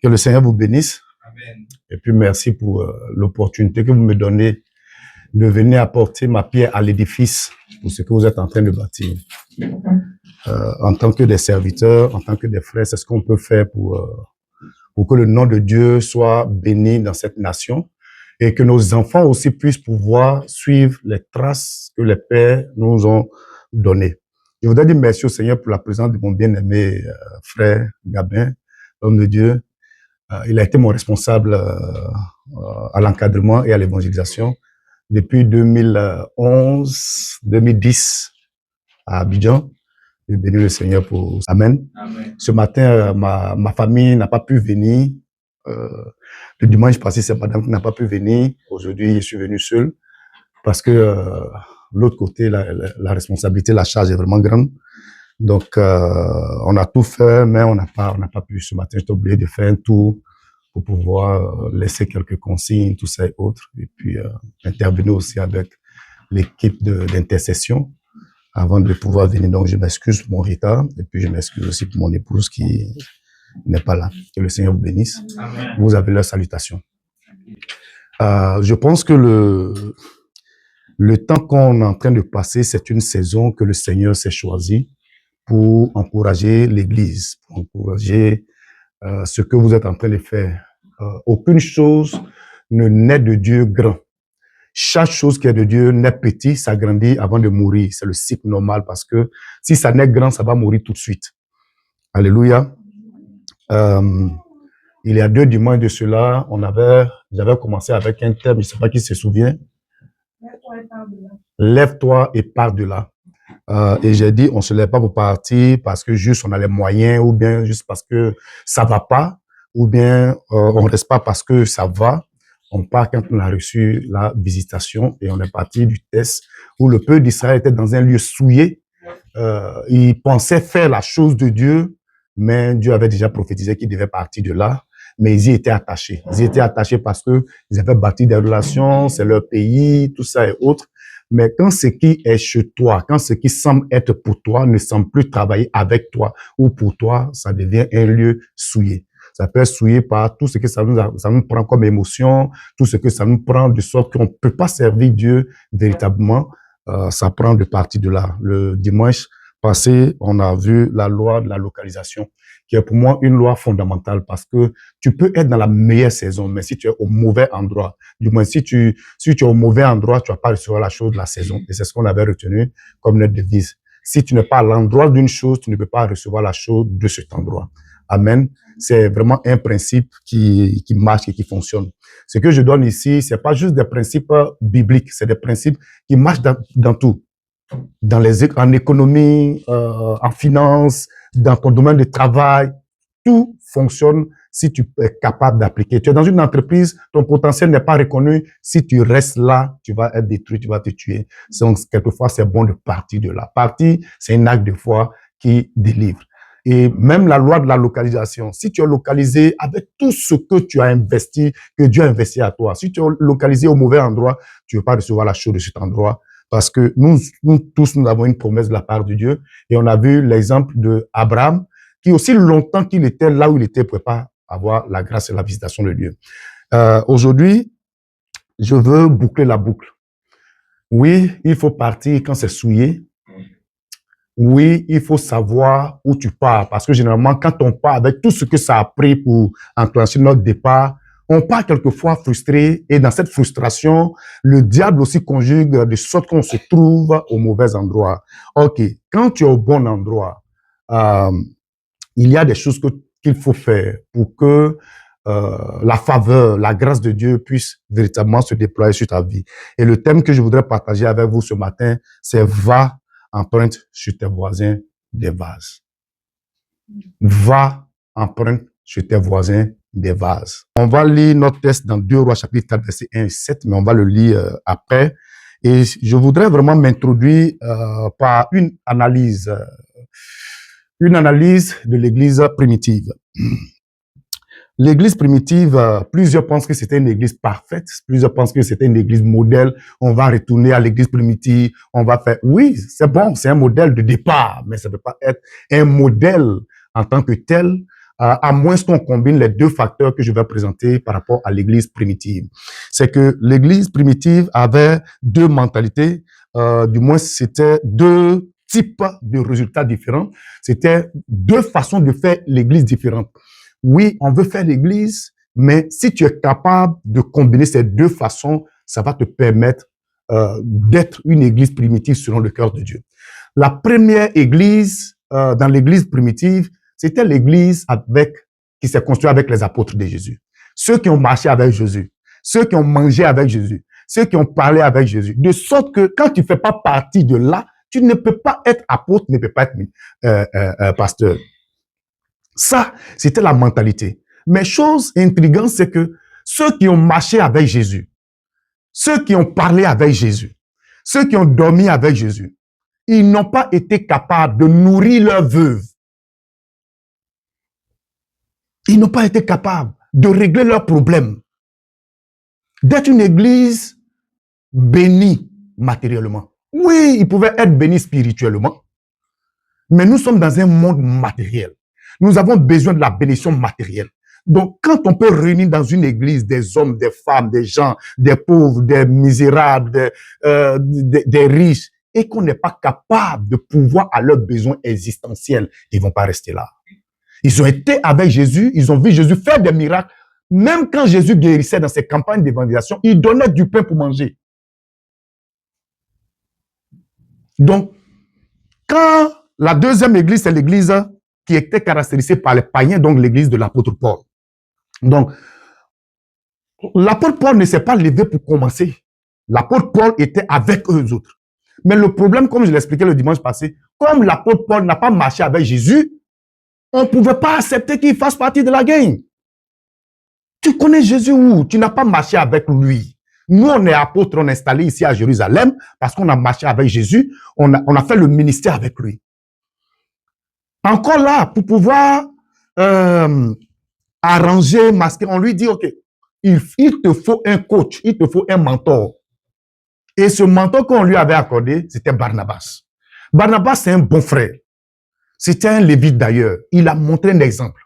Que le Seigneur vous bénisse. Amen. Et puis merci pour l'opportunité que vous me donnez de venir apporter ma pierre à l'édifice pour ce que vous êtes en train de bâtir. En tant que des serviteurs, en tant que des frères, c'est ce qu'on peut faire pour que le nom de Dieu soit béni dans cette nation et que nos enfants aussi puissent pouvoir suivre les traces que les pères nous ont données. Je voudrais dire merci au Seigneur pour la présence de mon bien-aimé frère Gabin, homme de Dieu. Il a été mon responsable à l'encadrement et à l'évangélisation depuis 2011, 2010 à Abidjan. Je bénis le Seigneur pour Amen. Amen. Ce matin, ma famille n'a pas pu venir. Le dimanche passé, c'est madame qui n'a pas pu venir. Aujourd'hui, je suis venu seul parce que l'autre côté, la responsabilité, la charge est vraiment grande. Donc, on a tout fait, mais on n'a pas pu. Ce matin, j'étais obligé de faire un tour pour pouvoir laisser quelques consignes, tout ça et autres. Et puis, intervenir aussi avec l'équipe d'intercession avant de pouvoir venir. Donc, je m'excuse pour mon retard. Et puis, je m'excuse aussi pour mon épouse qui n'est pas là. Que le Seigneur vous bénisse. Amen. Vous avez leur salutation. Je pense que le temps qu'on est en train de passer, c'est une saison que le Seigneur s'est choisi pour encourager l'Église, pour encourager ce que vous êtes en train de faire. Aucune chose ne naît de Dieu grand. Chaque chose qui est de Dieu naît petit, ça grandit avant de mourir. C'est le cycle normal parce que si ça naît grand, ça va mourir tout de suite. Alléluia. Il y a 2 dimanches de cela, j'avais commencé avec un thème, je ne sais pas qui se souvient. Lève-toi et pars de là. Et j'ai dit, on ne se lève pas pour partir parce que juste on a les moyens, ou bien juste parce que ça va pas, ou bien on reste pas parce que ça va. On part quand on a reçu la visitation et on est parti du test où le peuple d'Israël était dans un lieu souillé. Il pensait faire la chose de Dieu, mais Dieu avait déjà prophétisé qu'il devait partir de là. Mais ils y étaient attachés. Ils y étaient attachés parce que ils avaient bâti des relations, c'est leur pays, tout ça et autres. Mais quand ce qui est chez toi, quand ce qui semble être pour toi ne semble plus travailler avec toi ou pour toi, ça devient un lieu souillé. Ça peut être souillé par tout ce que ça nous prend comme émotion, tout ce que ça nous prend de sorte qu'on ne peut pas servir Dieu véritablement. Ça prend de partir de là. Le dimanche passé, on a vu la loi de la localisation, qui est pour moi une loi fondamentale parce que tu peux être dans la meilleure saison, mais si tu es au mauvais endroit, du moins si tu es au mauvais endroit, tu vas pas recevoir la chose de la saison. Et c'est ce qu'on avait retenu comme notre devise. Si tu n'es pas à l'endroit d'une chose, tu ne peux pas recevoir la chose de cet endroit. Amen. C'est vraiment un principe qui marche et qui fonctionne. Ce que je donne ici, c'est pas juste des principes bibliques, c'est des principes qui marchent dans tout. En économie, en finance, dans ton domaine de travail, tout fonctionne si tu es capable d'appliquer. Tu es dans une entreprise, ton potentiel n'est pas reconnu. Si tu restes là, tu vas être détruit, tu vas te tuer. Donc, quelquefois, c'est bon de partir de là. Partir, c'est un acte de foi qui délivre. Et même la loi de la localisation, si tu es localisé avec tout ce que tu as investi, que Dieu a investi à toi, si tu es localisé au mauvais endroit, tu ne vas pas recevoir la chose de cet endroit. Parce que nous tous, nous avons une promesse de la part de Dieu. Et on a vu l'exemple d'Abraham, qui aussi longtemps qu'il était là où il était, ne pouvait pas avoir la grâce et la visitation de Dieu. Aujourd'hui, je veux boucler la boucle. Oui, il faut partir quand c'est souillé. Oui, il faut savoir où tu pars. Parce que généralement, quand on part avec tout ce que ça a pris pour enclencher notre départ, on part quelquefois frustré. Et dans cette frustration, le diable aussi conjugue de sorte qu'on se trouve au mauvais endroit. OK, quand tu es au bon endroit, il y a des choses qu'il faut faire pour que la faveur, la grâce de Dieu puisse véritablement se déployer sur ta vie. Et le thème que je voudrais partager avec vous ce matin, c'est « Va emprunte sur tes voisins des vases ». Va emprunte sur tes voisins des vases. On va lire notre texte dans 2 Rois chapitre 4, verset 1 et 7, mais on va le lire après. Et je voudrais vraiment m'introduire par une analyse de l'Église primitive. L'Église primitive, plusieurs pensent que c'était une Église parfaite, plusieurs pensent que c'était une Église modèle. On va retourner à l'Église primitive, on va faire... Oui, c'est bon, c'est un modèle de départ, mais ça ne peut pas être un modèle en tant que tel à moins qu'on combine les deux facteurs que je vais présenter par rapport à l'église primitive. C'est que l'église primitive avait deux mentalités, du moins c'était deux types de résultats différents. C'était deux façons de faire l'église différentes. Oui, on veut faire l'église, mais si tu es capable de combiner ces deux façons, ça va te permettre d'être une église primitive selon le cœur de Dieu. La première église, dans l'église primitive, c'était l'église qui s'est construite avec les apôtres de Jésus. Ceux qui ont marché avec Jésus, ceux qui ont mangé avec Jésus, ceux qui ont parlé avec Jésus. De sorte que quand tu ne fais pas partie de là, tu ne peux pas être apôtre, ne peux pas être pasteur. Ça, c'était la mentalité. Mais chose intrigante, c'est que ceux qui ont marché avec Jésus, ceux qui ont parlé avec Jésus, ceux qui ont dormi avec Jésus, ils n'ont pas été capables de nourrir leurs veuves. Ils n'ont pas été capables de régler leurs problèmes. D'être une église bénie matériellement. Oui, ils pouvaient être bénis spirituellement, mais nous sommes dans un monde matériel. Nous avons besoin de la bénédiction matérielle. Donc, quand on peut réunir dans une église des hommes, des femmes, des gens, des pauvres, des misérables, des riches, et qu'on n'est pas capable de pouvoir à leurs besoins existentiels, ils ne vont pas rester là. Ils ont été avec Jésus, ils ont vu Jésus faire des miracles. Même quand Jésus guérissait dans ses campagnes d'évangélisation, il donnait du pain pour manger. Donc, quand la deuxième église, c'est l'église qui était caractérisée par les païens, donc l'église de l'apôtre Paul. Donc, l'apôtre Paul ne s'est pas levé pour commencer. L'apôtre Paul était avec eux autres. Mais le problème, comme je l'expliquais le dimanche passé, comme l'apôtre Paul n'a pas marché avec Jésus, on ne pouvait pas accepter qu'il fasse partie de la gang. Tu connais Jésus où? Tu n'as pas marché avec lui. Nous, on est apôtres, on est installés ici à Jérusalem parce qu'on a marché avec Jésus, on a fait le ministère avec lui. Encore là, pour pouvoir arranger, masquer, on lui dit, OK, il te faut un coach, il te faut un mentor. Et ce mentor qu'on lui avait accordé, c'était Barnabas. Barnabas, c'est un bon frère. C'était un lévite d'ailleurs. Il a montré un exemple.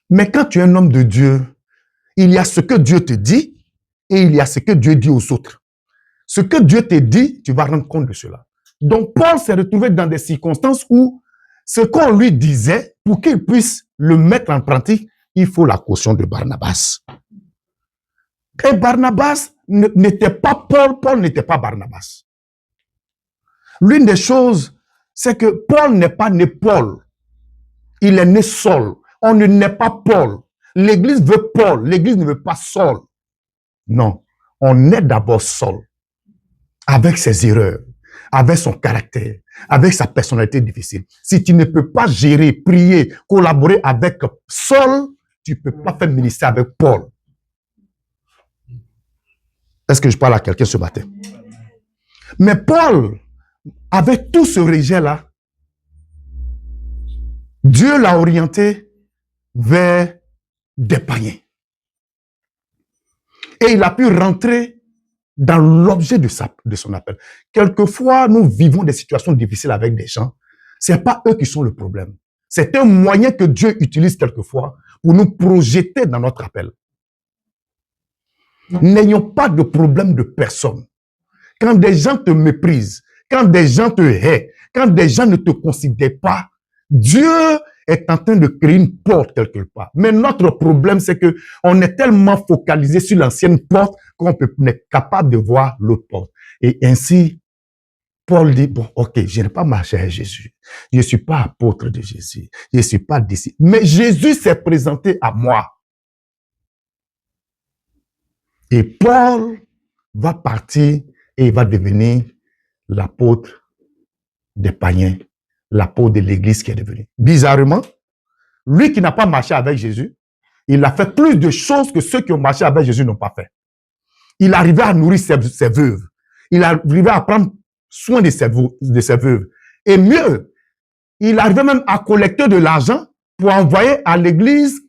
Mais quand tu es un homme de Dieu, il y a ce que Dieu te dit et il y a ce que Dieu dit aux autres. Ce que Dieu te dit, tu vas rendre compte de cela. Donc, Paul s'est retrouvé dans des circonstances où ce qu'on lui disait, pour qu'il puisse le mettre en pratique, il faut la caution de Barnabas. Et Barnabas n'était pas Paul, Paul n'était pas Barnabas. L'une des choses, c'est que Paul n'est pas né Paul. Il est né Saul. On ne naît pas Paul. L'église veut Paul. L'église ne veut pas Saul. Non. On est d'abord Saul. Avec ses erreurs, avec son caractère, avec sa personnalité difficile. Si tu ne peux pas gérer, prier, collaborer avec Saul, tu ne peux pas faire ministère avec Paul. Est-ce que je parle à quelqu'un ce matin? Mais Paul, avec tout ce rejet-là, Dieu l'a orienté vers des païens. Et il a pu rentrer dans l'objet de son appel. Quelquefois, nous vivons des situations difficiles avec des gens. Ce n'est pas eux qui sont le problème. C'est un moyen que Dieu utilise quelquefois pour nous projeter dans notre appel. N'ayons pas de problème de personne. Quand des gens te méprisent, quand des gens te haïssent, quand des gens ne te considèrent pas, Dieu est en train de créer une porte quelque part. Mais notre problème, c'est que on est tellement focalisé sur l'ancienne porte qu'on n'est capable de voir l'autre porte. Et ainsi, Paul dit, bon, ok, je n'ai pas marché avec Jésus. Je ne suis pas apôtre de Jésus. Je ne suis pas disciple. Mais Jésus s'est présenté à moi. Et Paul va partir et il va devenir l'apôtre des païens, l'apôtre de l'église qui est devenu. Bizarrement, lui qui n'a pas marché avec Jésus, il a fait plus de choses que ceux qui ont marché avec Jésus n'ont pas fait. Il arrivait à nourrir ses veuves. Il arrivait à prendre soin de ses veuves. Et mieux, il arrivait même à collecter de l'argent pour envoyer à l'église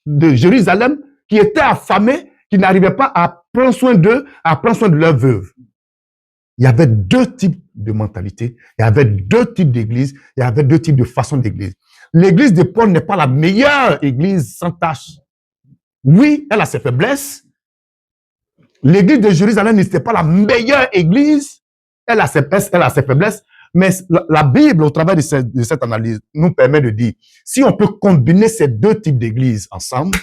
de Jérusalem qui était affamée, qui n'arrivait pas à prendre soin d'eux, à prendre soin de leurs veuves. Il y avait deux types de mentalité, il y avait deux types d'églises, il y avait deux types de façons d'église. L'église de Paul n'est pas la meilleure église sans tâche. Oui, elle a ses faiblesses. L'église de Jérusalem n'était pas la meilleure église. Elle a ses faiblesses. Mais la Bible, au travers de cette analyse, nous permet de dire, si on peut combiner ces deux types d'églises ensemble,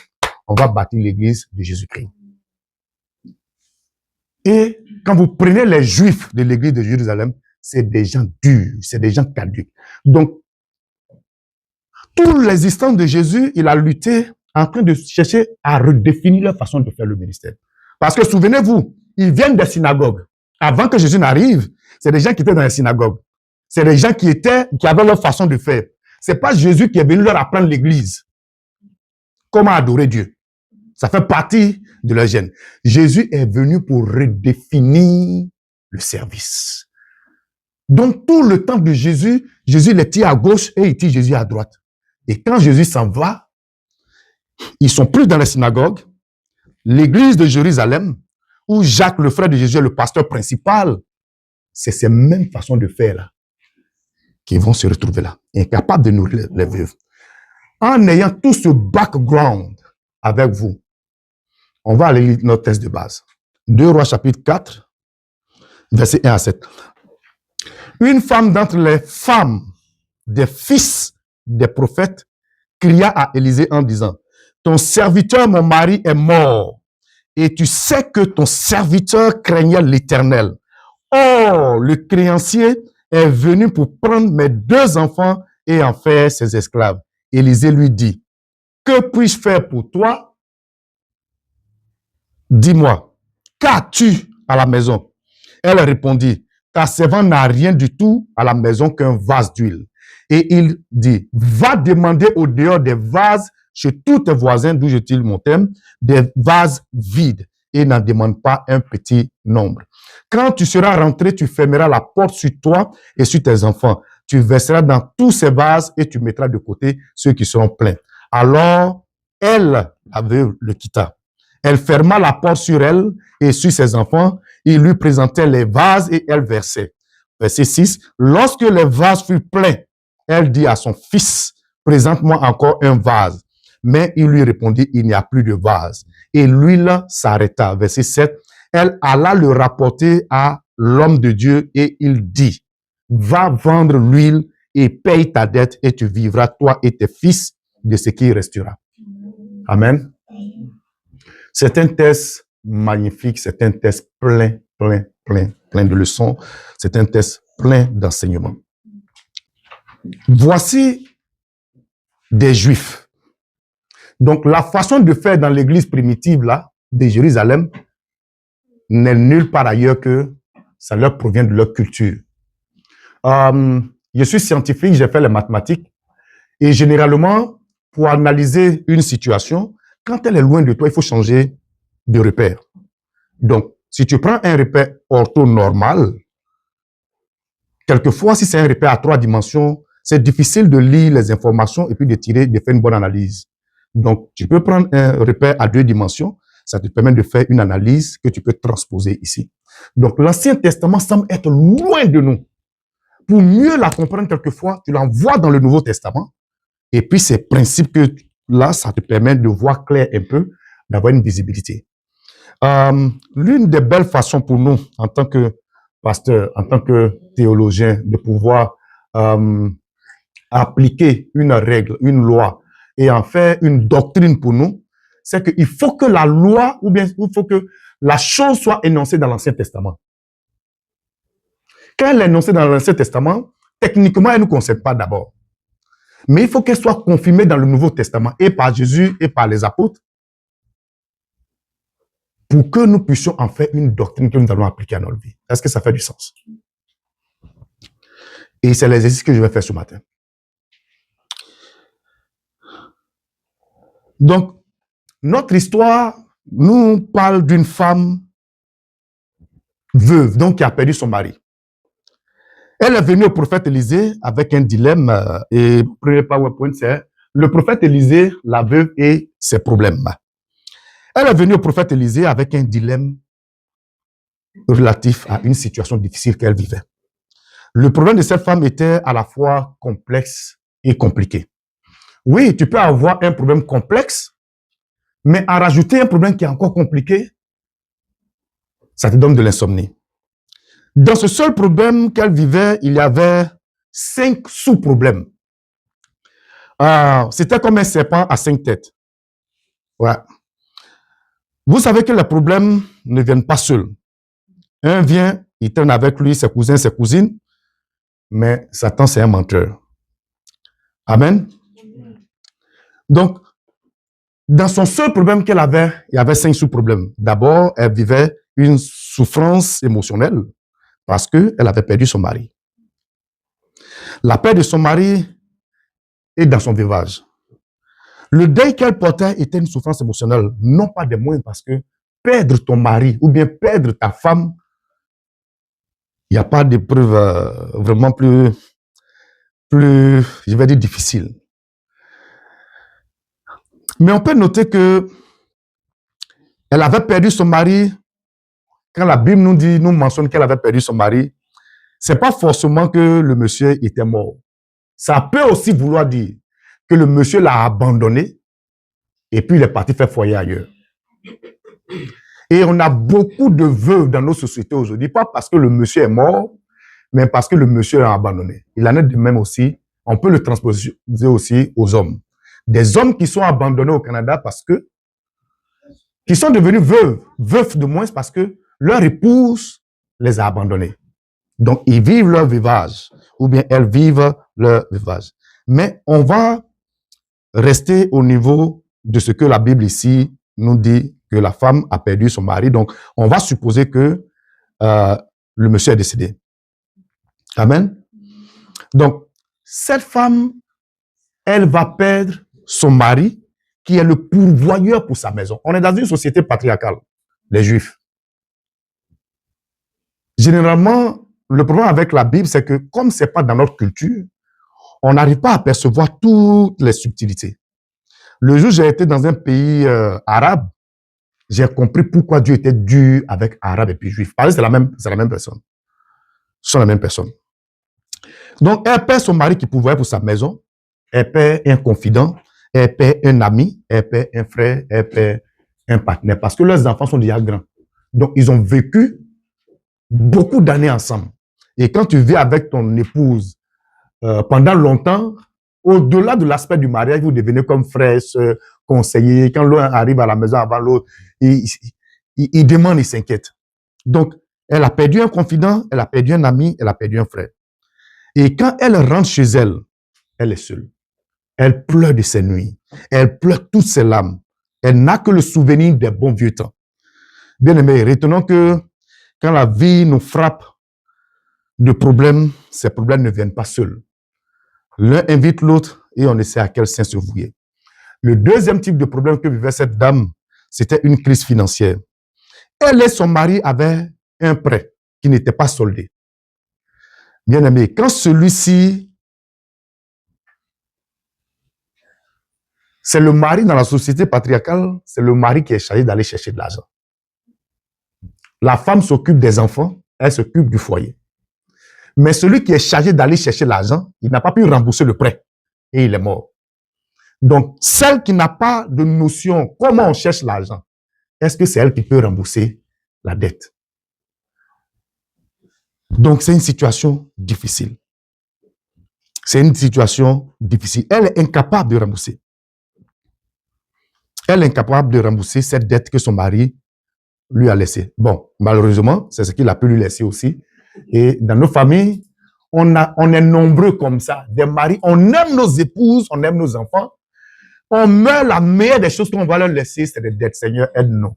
on va bâtir l'église de Jésus-Christ. Et quand vous prenez les Juifs de l'église de Jérusalem, c'est des gens durs, c'est des gens caducs. Donc, toute l'existence de Jésus, il a lutté en train de chercher à redéfinir leur façon de faire le ministère. Parce que souvenez-vous, ils viennent des synagogues. Avant que Jésus n'arrive, c'est des gens qui étaient dans les synagogues. C'est des gens qui avaient leur façon de faire. C'est pas Jésus qui est venu leur apprendre l'église. Comment adorer Dieu. Ça fait partie de leur gène. Jésus est venu pour redéfinir le service. Donc, tout le temps de Jésus, Jésus les tire à gauche et il tire Jésus à droite. Et quand Jésus s'en va, ils sont plus dans les synagogues. L'église de Jérusalem, où Jacques, le frère de Jésus, est le pasteur principal, c'est ces mêmes façons de faire là qui vont se retrouver là, incapables de nourrir les veuves. En ayant tout ce background avec vous, on va aller lire notre texte de base. 2 Rois chapitre 4, versets 1 à 7. Une femme d'entre les femmes des fils des prophètes cria à Élisée en disant, ton serviteur, mon mari, est mort, et tu sais que ton serviteur craignait l'Éternel. Or, le créancier est venu pour prendre mes 2 enfants et en faire ses esclaves. Élisée lui dit, que puis-je faire pour toi? Dis-moi, qu'as-tu à la maison? Elle répondit, ta servante n'a rien du tout à la maison qu'un vase d'huile. Et il dit, va demander au dehors des vases chez tous tes voisins, d'où je tire mon thème, des vases vides, et n'en demande pas un petit nombre. Quand tu seras rentré, tu fermeras la porte sur toi et sur tes enfants. Tu verseras dans tous ces vases et tu mettras de côté ceux qui seront pleins. Alors, elle, la veuve, le quitta. Elle ferma la porte sur elle et sur ses enfants. Il lui présentait les vases et elle versait. Verset 6. Lorsque les vases furent pleins, elle dit à son fils, présente-moi encore un vase. Mais il lui répondit, il n'y a plus de vase. Et l'huile s'arrêta. Verset 7. Elle alla le rapporter à l'homme de Dieu et il dit, va vendre l'huile et paye ta dette et tu vivras, toi et tes fils, de ce qui restera. Amen. C'est un test magnifique, c'est un test plein de leçons, c'est un test plein d'enseignements. Voici des Juifs. Donc, la façon de faire dans l'église primitive là, de Jérusalem n'est nulle part ailleurs que ça leur provient de leur culture. Je suis scientifique, j'ai fait les mathématiques et généralement, pour analyser une situation, quand elle est loin de toi, il faut changer de repère. Donc, si tu prends un repère orthonormal, quelquefois, si c'est un repère à 3 dimensions, c'est difficile de lire les informations et puis de faire une bonne analyse. Donc, tu peux prendre un repère à 2 dimensions, ça te permet de faire une analyse que tu peux transposer ici. Donc, l'Ancien Testament semble être loin de nous. Pour mieux la comprendre quelquefois, tu l'envoies dans le Nouveau Testament. Et puis, ces principes que là, ça te permet de voir clair un peu, d'avoir une visibilité. L'une des belles façons pour nous, en tant que pasteur, en tant que théologien, de pouvoir appliquer une règle, une loi, et en faire une doctrine pour nous, c'est qu'il faut que la loi, ou bien il faut que la chose soit énoncée dans l'Ancien Testament. Quand elle est énoncée dans l'Ancien Testament, techniquement, elle ne nous concerne pas d'abord. Mais il faut qu'elle soit confirmée dans le Nouveau Testament, et par Jésus, et par les apôtres, pour que nous puissions en faire une doctrine que nous allons appliquer à notre vie. Est-ce que ça fait du sens? Et c'est l'exercice que je vais faire ce matin. Donc, notre histoire nous parle d'une femme veuve, donc qui a perdu son mari. Elle est venue au prophète Élisée avec un dilemme, et le premier PowerPoint, c'est le prophète Élisée, la veuve et ses problèmes. Elle est venue au prophète Élisée avec un dilemme relatif à une situation difficile qu'elle vivait. Le problème de cette femme était à la fois complexe et compliqué. Oui, tu peux avoir un problème complexe, mais en rajouter un problème qui est encore compliqué, ça te donne de l'insomnie. Dans ce seul problème qu'elle vivait, il y avait 5 sous-problèmes. C'était comme un serpent à 5 têtes. Ouais. Vous savez que les problèmes ne viennent pas seuls. Un vient, il traîne avec lui, ses cousins, ses cousines, mais Satan, c'est un menteur. Amen. Donc, dans son seul problème qu'elle avait, il y avait 5 sous-problèmes. D'abord, elle vivait une souffrance émotionnelle parce qu'elle avait perdu son mari. La perte de son mari est dans son vivage. Le deuil qu'elle portait était une souffrance émotionnelle, non pas des moindres, parce que perdre ton mari ou bien perdre ta femme, il n'y a pas d'épreuve vraiment plus, je vais dire, difficile. Mais on peut noter que elle avait perdu son mari. Quand la Bible nous mentionne qu'elle avait perdu son mari, c'est pas forcément que le monsieur était mort. Ça peut aussi vouloir dire que le monsieur l'a abandonné et puis il est parti faire foyer ailleurs. Et on a beaucoup de veuves dans nos sociétés aujourd'hui, pas parce que le monsieur est mort, mais parce que le monsieur l'a abandonné. Il en est de même aussi, on peut le transposer aussi aux hommes. Des hommes qui sont abandonnés au Canada parce que, qui sont devenus veufs de moins parce que leur épouse les a abandonnés. Donc, ils vivent leur vivage, ou bien elles vivent leur vivage. Mais on va rester au niveau de ce que la Bible ici nous dit, que la femme a perdu son mari. Donc, on va supposer que le monsieur est décédé. Amen. Donc, cette femme, elle va perdre son mari, qui est le pourvoyeur pour sa maison. On est dans une société patriarcale, les Juifs. Généralement, le problème avec la Bible, c'est que comme ce n'est pas dans notre culture, on n'arrive pas à percevoir toutes les subtilités. Le jour où j'ai été dans un pays arabe, j'ai compris pourquoi Dieu était dur avec Arabes et puis Juifs. Parce que c'est la même personne. Ce sont la même personne. Donc, elle perd son mari qui pourvoyait pour sa maison, elle perd un confident, elle perd un ami, elle perd un frère, elle perd un partenaire, parce que leurs enfants sont déjà grands. Donc, ils ont vécu beaucoup d'années ensemble. Et quand tu vis avec ton épouse pendant longtemps, au-delà de l'aspect du mariage, vous devenez comme frère, soeur, conseiller. Quand l'un arrive à la maison avant l'autre, il demande, il s'inquiète. Donc, elle a perdu un confident, elle a perdu un ami, elle a perdu un frère. Et quand elle rentre chez elle, elle est seule. Elle pleure de ses nuits. Elle pleure toutes ses larmes. Elle n'a que le souvenir des bons vieux temps. Bien aimé, retenons que quand la vie nous frappe de problèmes, ces problèmes ne viennent pas seuls. L'un invite l'autre et on ne sait à quel sein se vouer. Le deuxième type de problème que vivait cette dame, c'était une crise financière. Elle et son mari avaient un prêt qui n'était pas soldé. Bien aimé, quand celui-ci, c'est le mari dans la société patriarcale, c'est le mari qui est chargé d'aller chercher de l'argent. La femme s'occupe des enfants, elle s'occupe du foyer. Mais celui qui est chargé d'aller chercher l'argent, il n'a pas pu rembourser le prêt et il est mort. Donc, celle qui n'a pas de notion comment on cherche l'argent, est-ce que c'est elle qui peut rembourser la dette? Donc, c'est une situation difficile. C'est une situation difficile. Elle est incapable de rembourser. Elle est incapable de rembourser cette dette que son mari lui a laissée. Bon, malheureusement, c'est ce qu'il a pu lui laisser aussi. Et dans nos familles, on est nombreux comme ça. Des maris, on aime nos épouses, on aime nos enfants. On meurt, la meilleure des choses qu'on va leur laisser, c'est des dettes. Seigneur, aide-nous.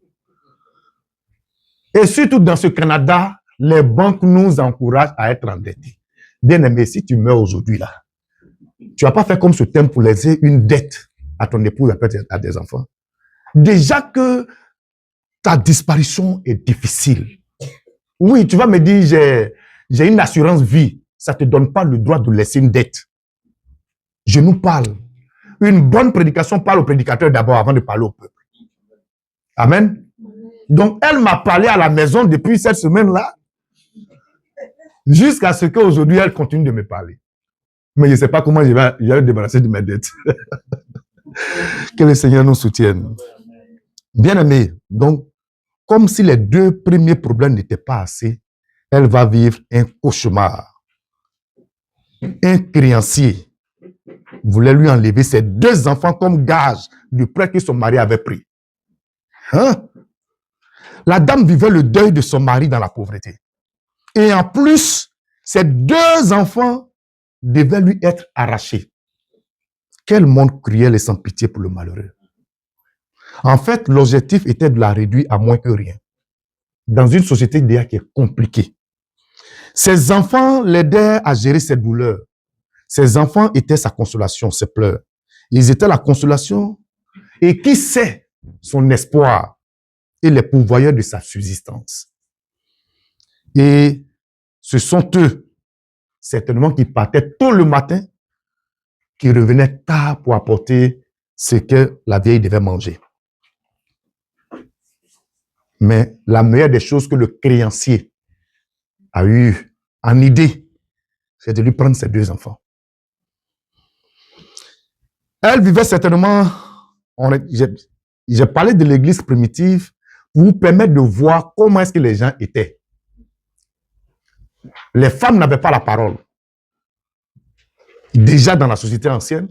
Et surtout dans ce Canada, les banques nous encouragent à être endettés. Bien aimé, si tu meurs aujourd'hui là, tu vas pas faire comme ce thème pour laisser une dette à ton épouse, à tes enfants. Déjà que ta disparition est difficile. Oui, tu vas me dire, j'ai une assurance vie. Ça ne te donne pas le droit de laisser une dette. Je nous parle. Une bonne prédication parle au prédicateur d'abord avant de parler au peuple. Amen. Donc, elle m'a parlé à la maison depuis cette semaine-là, jusqu'à ce qu'aujourd'hui, elle continue de me parler. Mais je ne sais pas comment je vais me débarrasser de mes dettes. Que le Seigneur nous soutienne. Bien-aimé, donc, comme si les deux premiers problèmes n'étaient pas assez, elle va vivre un cauchemar. Un créancier voulait lui enlever ses 2 enfants comme gage du prêt que son mari avait pris. Hein? La dame vivait le deuil de son mari dans la pauvreté. Et en plus, ses 2 enfants devaient lui être arrachés. Quel monde cruel et sans pitié pour le malheureux. En fait, l'objectif était de la réduire à moins que rien. Dans une société déjà qui est compliquée. Ses enfants l'aidaient à gérer ses douleurs. Ses enfants étaient sa consolation, ses pleurs. Ils étaient la consolation et qui sait son espoir et les pourvoyeurs de sa subsistance. Et ce sont eux, certainement, qui partaient tôt le matin, qui revenaient tard pour apporter ce que la vieille devait manger. Mais la meilleure des choses que le créancier a eu en idée, c'est de lui prendre ses 2 enfants. Elle vivait certainement, j'ai parlé de l'église primitive pour vous permettre de voir comment est-ce que les gens étaient. Les femmes n'avaient pas la parole. Déjà dans la société ancienne,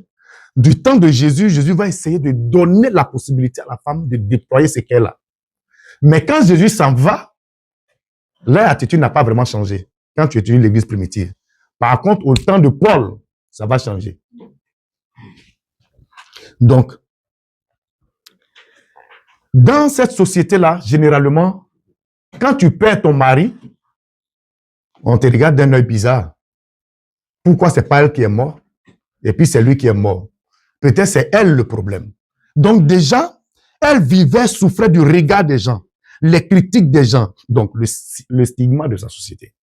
du temps de Jésus, Jésus va essayer de donner la possibilité à la femme de déployer ce qu'elle a. Mais quand Jésus s'en va, leur attitude n'a pas vraiment changé. Quand tu étudies l'église primitive. Par contre, au temps de Paul, ça va changer. Donc, dans cette société-là, généralement, quand tu perds ton mari, on te regarde d'un œil bizarre. Pourquoi c'est pas elle qui est morte? Et puis c'est lui qui est mort. Peut-être c'est elle le problème. Donc déjà, elle vivait, souffrait du regard des gens, les critiques des gens, donc le stigma de sa société.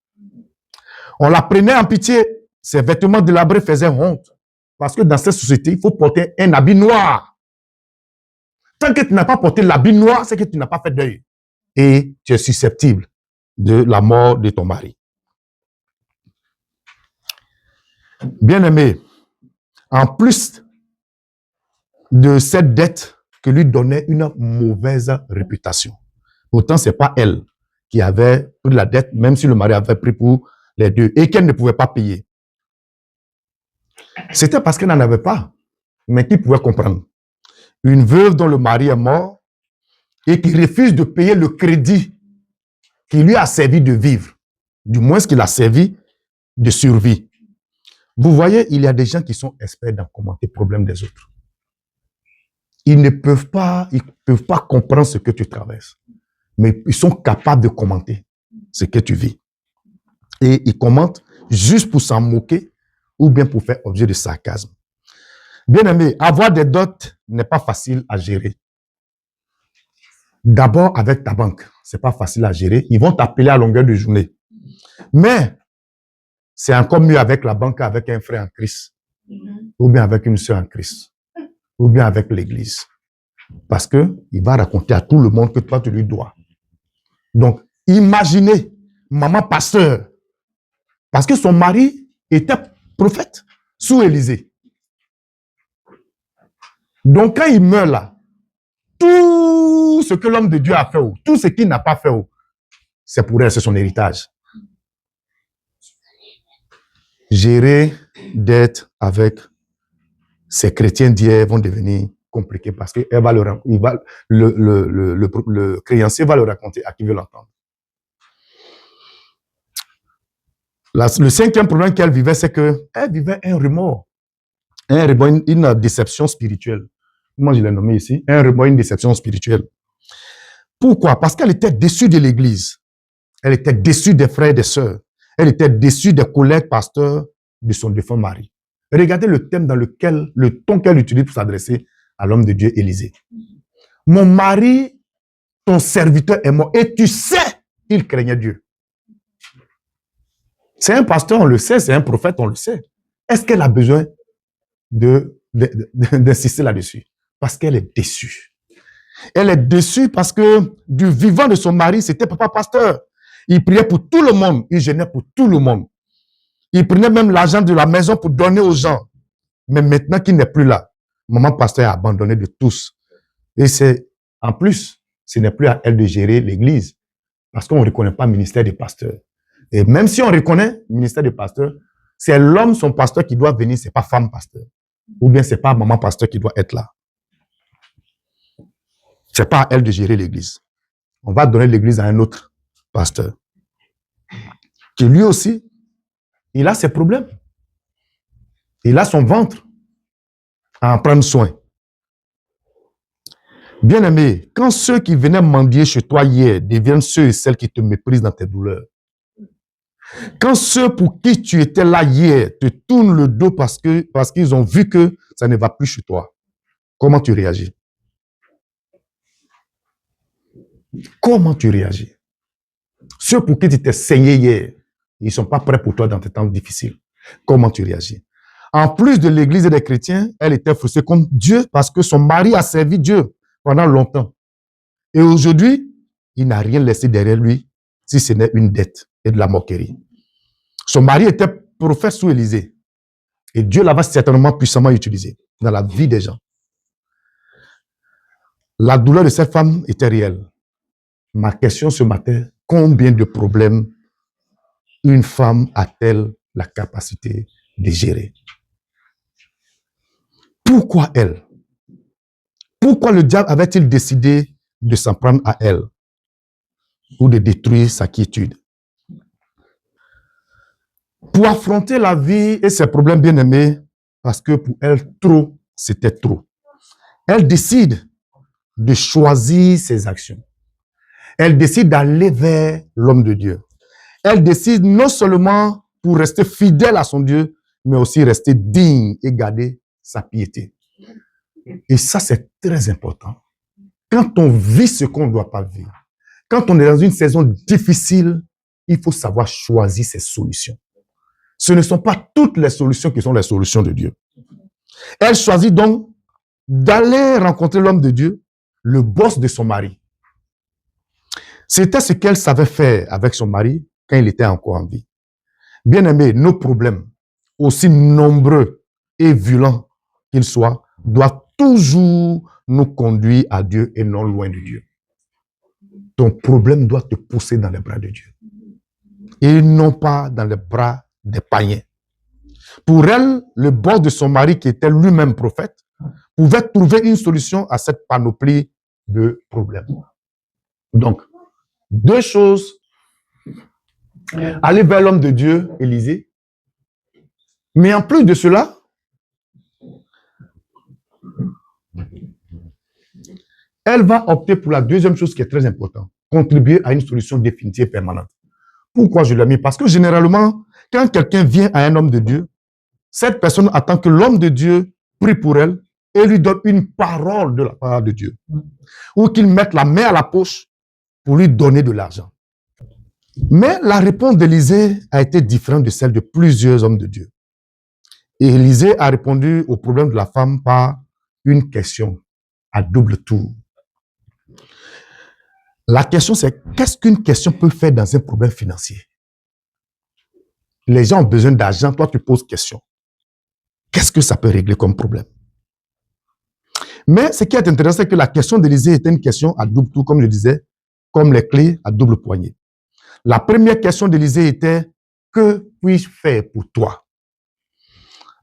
On la prenait en pitié. Ses vêtements délabrés faisaient honte. Parce que dans cette société, il faut porter un habit noir. Tant que tu n'as pas porté l'habit noir, c'est que tu n'as pas fait deuil. Et tu es susceptible de la mort de ton mari. Bien-aimé, en plus de cette dette que lui donnait une mauvaise réputation. Pourtant, ce n'est pas elle qui avait pris la dette, même si le mari avait pris pour les 2, et qu'elle ne pouvait pas payer. C'était parce qu'elle n'en avait pas, mais qui pouvait comprendre. Une veuve dont le mari est mort et qui refuse de payer le crédit qui lui a servi de vivre, du moins ce qu'il a servi de survie. Vous voyez, il y a des gens qui sont experts dans commenter les problèmes des autres. Ils ne peuvent pas comprendre ce que tu traverses, mais ils sont capables de commenter ce que tu vis. Et ils commentent juste pour s'en moquer ou bien pour faire objet de sarcasme. Bien aimé, avoir des dots n'est pas facile à gérer. D'abord avec ta banque, c'est pas facile à gérer. Ils vont t'appeler à longueur de journée. Mais c'est encore mieux avec la banque, avec un frère en Christ, ou bien avec une sœur en Christ, ou bien avec l'église. Parce que il va raconter à tout le monde que toi, tu lui dois. Donc, imaginez, maman pasteur, parce que son mari était prophète sous Élisée. Donc, quand il meurt là, tout ce que l'homme de Dieu a fait, tout ce qu'il n'a pas fait, c'est pour elle, c'est son héritage. Gérer dette avec ces chrétiens d'hier vont devenir compliqués parce que le créancier va le raconter à qui veut l'entendre. Le 5e problème qu'elle vivait, c'est qu'elle vivait un remords, une déception spirituelle. Moi, je l'ai nommé ici, un remords, une déception spirituelle. Pourquoi? Parce qu'elle était déçue de l'Église. Elle était déçue des frères et des sœurs. Elle était déçue des collègues pasteurs de son défunt mari. Regardez le thème dans lequel, le ton qu'elle utilise pour s'adresser à l'homme de Dieu, Élisée. Mon mari, ton serviteur est mort. Et tu sais qu'il craignait Dieu. C'est un pasteur, on le sait. C'est un prophète, on le sait. Est-ce qu'elle a besoin d'insister là-dessus? Parce qu'elle est déçue. Elle est déçue parce que du vivant de son mari, c'était papa pasteur. Il priait pour tout le monde. Il gênait pour tout le monde. Il prenait même l'argent de la maison pour donner aux gens. Mais maintenant qu'il n'est plus là, maman pasteur a abandonné de tous. Et c'est, en plus, ce n'est plus à elle de gérer l'église. Parce qu'on ne reconnaît pas le ministère des pasteurs. Et même si on reconnaît le ministère des pasteurs, c'est l'homme, son pasteur, qui doit venir, c'est pas femme pasteur. Ou bien c'est pas maman pasteur qui doit être là. C'est pas à elle de gérer l'église. On va donner l'église à un autre pasteur. Qui lui aussi, il a ses problèmes. Il a son ventre à en prendre soin. Bien-aimé, quand ceux qui venaient mendier chez toi hier deviennent ceux et celles qui te méprisent dans tes douleurs, quand ceux pour qui tu étais là hier te tournent le dos parce qu'ils ont vu que ça ne va plus chez toi, comment tu réagis? Comment tu réagis? Ceux pour qui tu t'es saigné hier, ils ne sont pas prêts pour toi dans tes temps difficiles. Comment tu réagis? En plus de l'église et des chrétiens, elle était frustrée contre Dieu parce que son mari a servi Dieu pendant longtemps. Et aujourd'hui, il n'a rien laissé derrière lui si ce n'est une dette et de la moquerie. Son mari était prophète sous Élysée. Et Dieu l'avait certainement puissamment utilisé dans la vie des gens. La douleur de cette femme était réelle. Ma question ce matin, combien de problèmes une femme a-t-elle la capacité de gérer? Pourquoi elle? Pourquoi le diable avait-il décidé de s'en prendre à elle ou de détruire sa quiétude? Pour affronter la vie et ses problèmes, bien-aimés, parce que pour elle, trop, c'était trop. Elle décide de choisir ses actions. Elle décide d'aller vers l'homme de Dieu. Elle décide non seulement pour rester fidèle à son Dieu, mais aussi rester digne et garder sa piété. Et ça, c'est très important. Quand on vit ce qu'on ne doit pas vivre, quand on est dans une saison difficile, il faut savoir choisir ses solutions. Ce ne sont pas toutes les solutions qui sont les solutions de Dieu. Elle choisit donc d'aller rencontrer l'homme de Dieu, le boss de son mari. C'était ce qu'elle savait faire avec son mari quand il était encore en vie. Bien-aimés, nos problèmes, aussi nombreux et violents qu'ils soient, doivent toujours nous conduire à Dieu et non loin de Dieu. Ton problème doit te pousser dans les bras de Dieu et non pas dans les bras des païens. Pour elle, le boss de son mari, qui était lui-même prophète, pouvait trouver une solution à cette panoplie de problèmes. Donc, deux choses. Aller vers l'homme de Dieu, Élisée. Mais en plus de cela, elle va opter pour la deuxième chose qui est très importante. Contribuer à une solution définitive et permanente. Pourquoi je l'ai mis? Parce que généralement, quand quelqu'un vient à un homme de Dieu, cette personne attend que l'homme de Dieu prie pour elle et lui donne une parole de la part de Dieu. Ou qu'il mette la main à la poche pour lui donner de l'argent. Mais la réponse d'Élisée a été différente de celle de plusieurs hommes de Dieu. Et Élisée a répondu au problème de la femme par une question à double tour. La question, c'est qu'est-ce qu'une question peut faire dans un problème financier? Les gens ont besoin d'argent, toi tu poses question. Qu'est-ce que ça peut régler comme problème? Mais ce qui est intéressant, c'est que la question d'Élisée était une question à double tour, comme je disais, comme les clés à double poignée. La première question d'Élisée était « Que puis-je faire pour toi ?»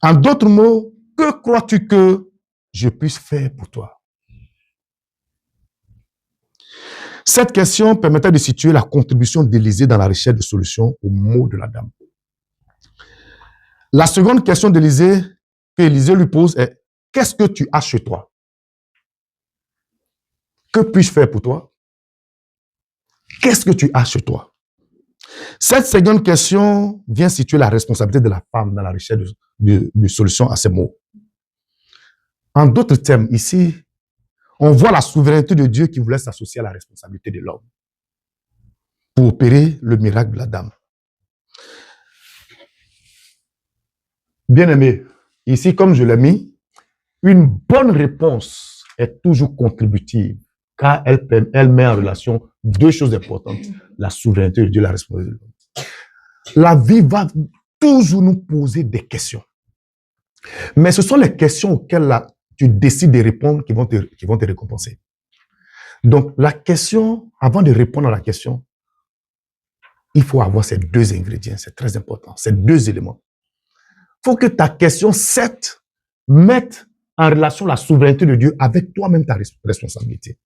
En d'autres mots, que crois-tu que je puisse faire pour toi? Cette question permettait de situer la contribution d'Élisée dans la recherche de solutions aux maux de la dame. La seconde question d'Élisée que Élisée lui pose est « Qu'est-ce que tu as chez toi? Que puis-je faire pour toi? Qu'est-ce que tu as chez toi? » Cette seconde question vient situer la responsabilité de la femme dans la recherche de solutions à ces maux. En d'autres termes, ici, on voit la souveraineté de Dieu qui voulait s'associer à la responsabilité de l'homme pour opérer le miracle de la dame. Bien-aimé, ici, comme je l'ai mis, une bonne réponse est toujours contributive car elle met en relation deux choses importantes, la souveraineté de Dieu et la responsabilité de l'homme. La vie va toujours nous poser des questions. Mais ce sont les questions auxquelles là, tu décides de répondre qui vont te récompenser. Donc, la question, avant de répondre à la question, il faut avoir ces deux ingrédients. C'est très important. Ces deux éléments. Il faut que ta question, certes, mette en relation la souveraineté de Dieu avec toi-même ta responsabilité.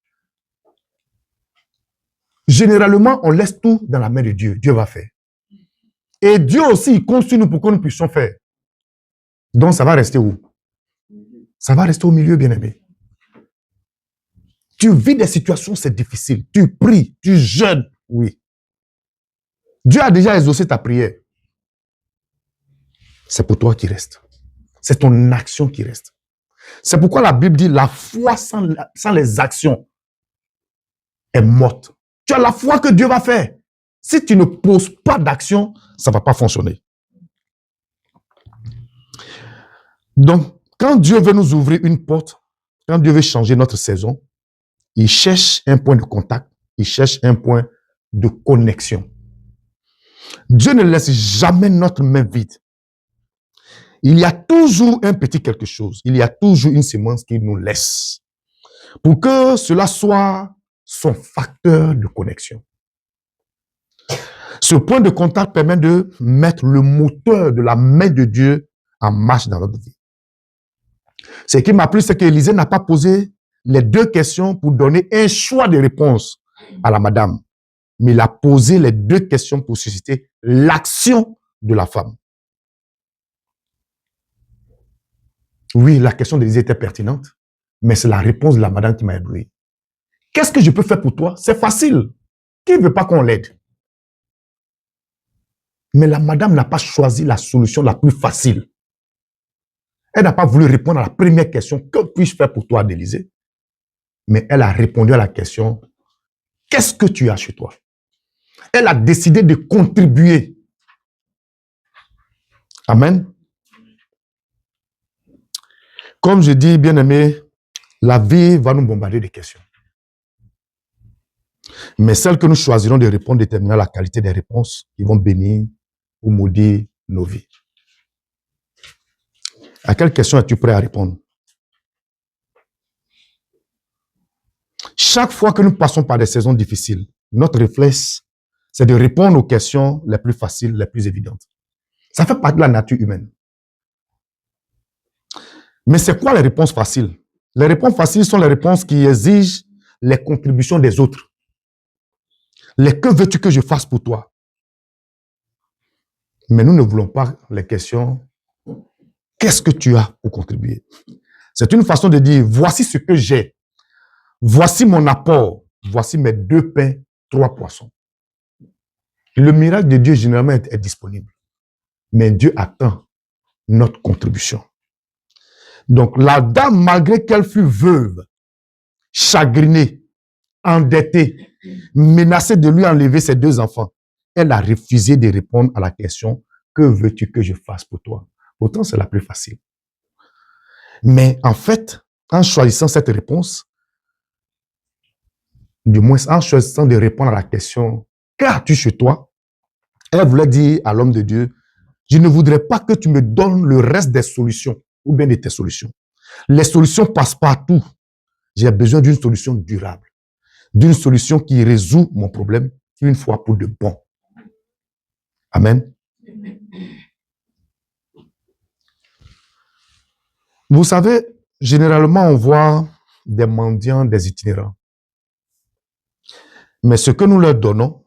Généralement, on laisse tout dans la main de Dieu. Dieu va faire. Et Dieu aussi, il compte sur nous pour que nous puissions faire. Donc, ça va rester où? Ça va rester au milieu, bien-aimé. Tu vis des situations, c'est difficile. Tu pries, tu jeûnes, oui. Dieu a déjà exaucé ta prière. C'est pour toi qui reste. C'est ton action qui reste. C'est pourquoi la Bible dit la foi sans les actions est morte. Tu as la foi que Dieu va faire. Si tu ne poses pas d'action, ça ne va pas fonctionner. Donc, quand Dieu veut nous ouvrir une porte, quand Dieu veut changer notre saison, il cherche un point de contact, il cherche un point de connexion. Dieu ne laisse jamais notre main vide. Il y a toujours un petit quelque chose. Il y a toujours une sémence qu'il nous laisse pour que cela soit son facteur de connexion. Ce point de contact permet de mettre le moteur de la main de Dieu en marche dans notre vie. Ce qui m'a plu, c'est qu'Élisée n'a pas posé les deux questions pour donner un choix de réponse à la madame, mais il a posé les deux questions pour susciter l'action de la femme. Oui, la question d'Élisée était pertinente, mais c'est la réponse de la madame qui m'a ébloui. Qu'est-ce que je peux faire pour toi? C'est facile. Qui ne veut pas qu'on l'aide? Mais la madame n'a pas choisi la solution la plus facile. Elle n'a pas voulu répondre à la première question, que puis-je faire pour toi, d'Élisée? Mais elle a répondu à la question, qu'est-ce que tu as chez toi? Elle a décidé de contribuer. Amen. Comme je dis, bien-aimé, la vie va nous bombarder de questions. Mais celles que nous choisirons de répondre déterminera la qualité des réponses qui vont bénir ou maudire nos vies. À quelle question es-tu prêt à répondre? Chaque fois que nous passons par des saisons difficiles, notre réflexe, c'est de répondre aux questions les plus faciles, les plus évidentes. Ça fait partie de la nature humaine. Mais c'est quoi les réponses faciles? Les réponses faciles sont les réponses qui exigent les contributions des autres. Les que veux-tu que je fasse pour toi? Mais nous ne voulons pas les questions. Qu'est-ce que tu as pour contribuer? C'est une façon de dire, voici ce que j'ai. Voici mon apport. Voici mes 2 pains, 3 poissons. Le miracle de Dieu, généralement, est disponible. Mais Dieu attend notre contribution. Donc, la dame, malgré qu'elle fût veuve, chagrinée, endettée, menacée de lui enlever ses 2 enfants, elle a refusé de répondre à la question, que veux-tu que je fasse pour toi? Pourtant, c'est la plus facile. Mais en fait, en choisissant cette réponse, du moins en choisissant de répondre à la question, qu'as-tu chez toi? Elle voulait dire à l'homme de Dieu, je ne voudrais pas que tu me donnes le reste des solutions ou bien de tes solutions. Les solutions passent partout. J'ai besoin d'une solution durable, d'une solution qui résout mon problème une fois pour de bon. Amen. Vous savez, généralement, on voit des mendiants, des itinérants. Mais ce que nous leur donnons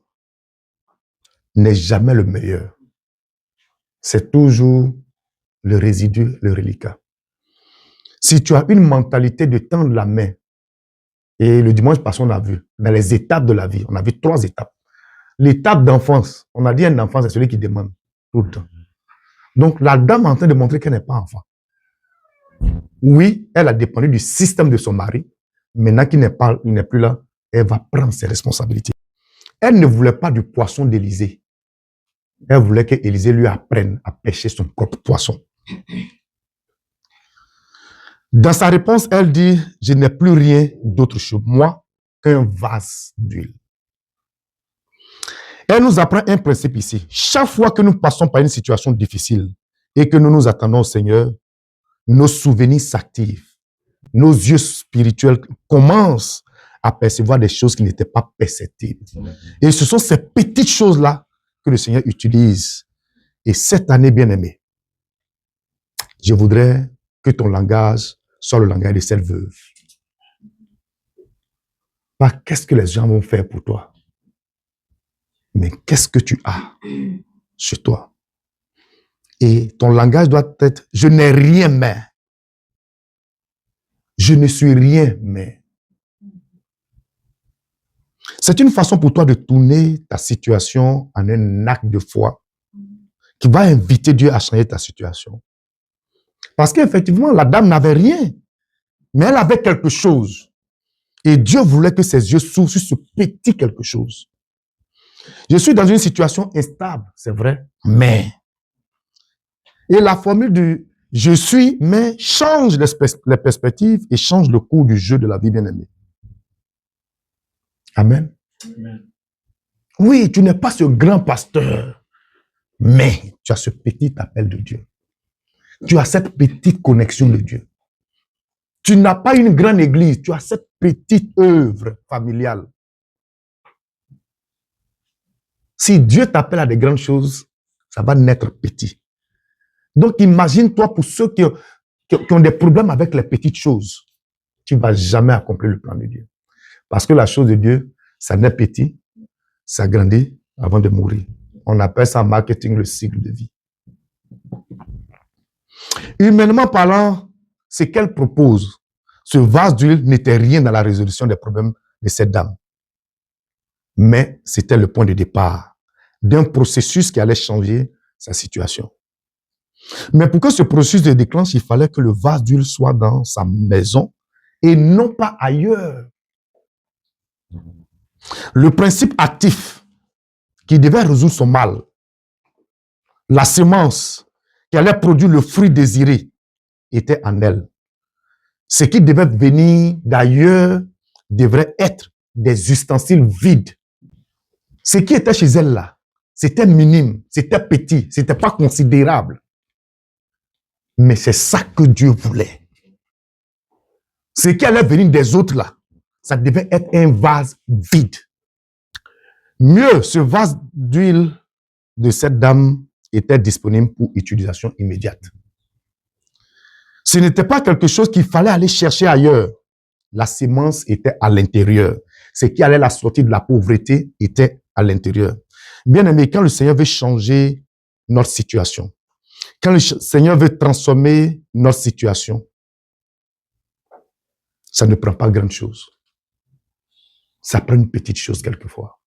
n'est jamais le meilleur. C'est toujours le résidu, le reliquat. Si tu as une mentalité de tendre la main, et le dimanche passé, on a vu, dans les étapes de la vie, on a vu 3 étapes. L'étape d'enfance, on a dit un enfant, c'est celui qui demande tout le temps. Donc, la dame est en train de montrer qu'elle n'est pas enfant. Oui, elle a dépendu du système de son mari. Maintenant qu'il n'est plus là, elle va prendre ses responsabilités. Elle ne voulait pas du poisson d'Élisée. Elle voulait qu'Élisée lui apprenne à pêcher son propre poisson. Dans sa réponse, elle dit, je n'ai plus rien d'autre chez moi qu'un vase d'huile. Elle nous apprend un principe ici. Chaque fois que nous passons par une situation difficile et que nous nous attendons au Seigneur, nos souvenirs s'activent. Nos yeux spirituels commencent à percevoir des choses qui n'étaient pas perceptibles. Et ce sont ces petites choses-là que le Seigneur utilise. Et cette année, bien-aimée, je voudrais que ton langage soit le langage de cette veuve. Pas qu'est-ce que les gens vont faire pour toi, mais qu'est-ce que tu as chez toi. Et ton langage doit être « je n'ai rien mais ». Je ne suis rien mais. C'est une façon pour toi de tourner ta situation en un acte de foi qui va inviter Dieu à changer ta situation. Parce qu'effectivement, la dame n'avait rien, mais elle avait quelque chose. Et Dieu voulait que ses yeux s'ouvrent sur ce petit quelque chose. Je suis dans une situation instable, c'est vrai, mais. Et la formule du « je suis, mais » change les perspectives et change le cours du jeu de la vie bien-aimée. Amen. Amen. Oui, tu n'es pas ce grand pasteur, mais tu as ce petit appel de Dieu. Tu as cette petite connexion de Dieu. Tu n'as pas une grande église, tu as cette petite œuvre familiale. Si Dieu t'appelle à des grandes choses, ça va naître petit. Donc imagine-toi pour ceux qui ont des problèmes avec les petites choses, tu ne vas jamais accomplir le plan de Dieu. Parce que la chose de Dieu, ça naît petit, ça grandit avant de mourir. On appelle ça en marketing le cycle de vie. Humainement parlant, ce qu'elle propose, ce vase d'huile n'était rien dans la résolution des problèmes de cette dame. Mais c'était le point de départ d'un processus qui allait changer sa situation. Mais pour que ce processus se déclenche, il fallait que le vase d'huile soit dans sa maison et non pas ailleurs. Le principe actif qui devait résoudre son mal, la semence qui allait produire le fruit désiré, était en elle. Ce qui devait venir d'ailleurs devrait être des ustensiles vides. Ce qui était chez elle là, c'était minime, c'était petit, c'était pas considérable. Mais c'est ça que Dieu voulait. Ce qui allait venir des autres là, ça devait être un vase vide. Mieux, ce vase d'huile de cette dame était disponible pour utilisation immédiate. Ce n'était pas quelque chose qu'il fallait aller chercher ailleurs. La semence était à l'intérieur. Ce qui allait la sortir de la pauvreté était à l'intérieur. Bien aimé, quand le Seigneur veut changer notre situation, quand le Seigneur veut transformer notre situation, ça ne prend pas grande chose. Ça prend une petite chose quelquefois.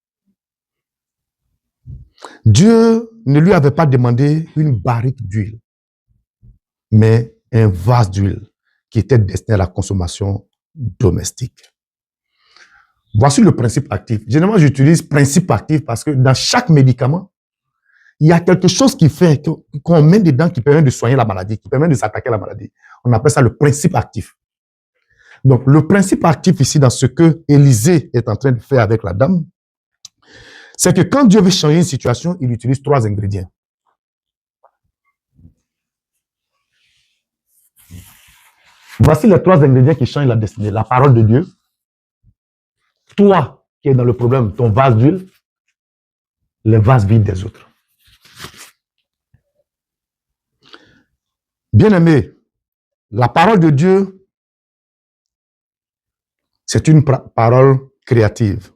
Dieu ne lui avait pas demandé une barrique d'huile, mais un vase d'huile qui était destiné à la consommation domestique. Voici le principe actif. Généralement, j'utilise principe actif parce que dans chaque médicament, il y a quelque chose qui fait qu'on met dedans qui permet de soigner la maladie, qui permet de s'attaquer à la maladie. On appelle ça le principe actif. Donc, le principe actif ici, dans ce que Élisée est en train de faire avec la dame, c'est que quand Dieu veut changer une situation, il utilise 3 ingrédients. Voici les 3 ingrédients qui changent la destinée. La parole de Dieu, toi qui es dans le problème, ton vase d'huile, les vases vides des autres. Bien-aimé, la parole de Dieu, c'est une parole créative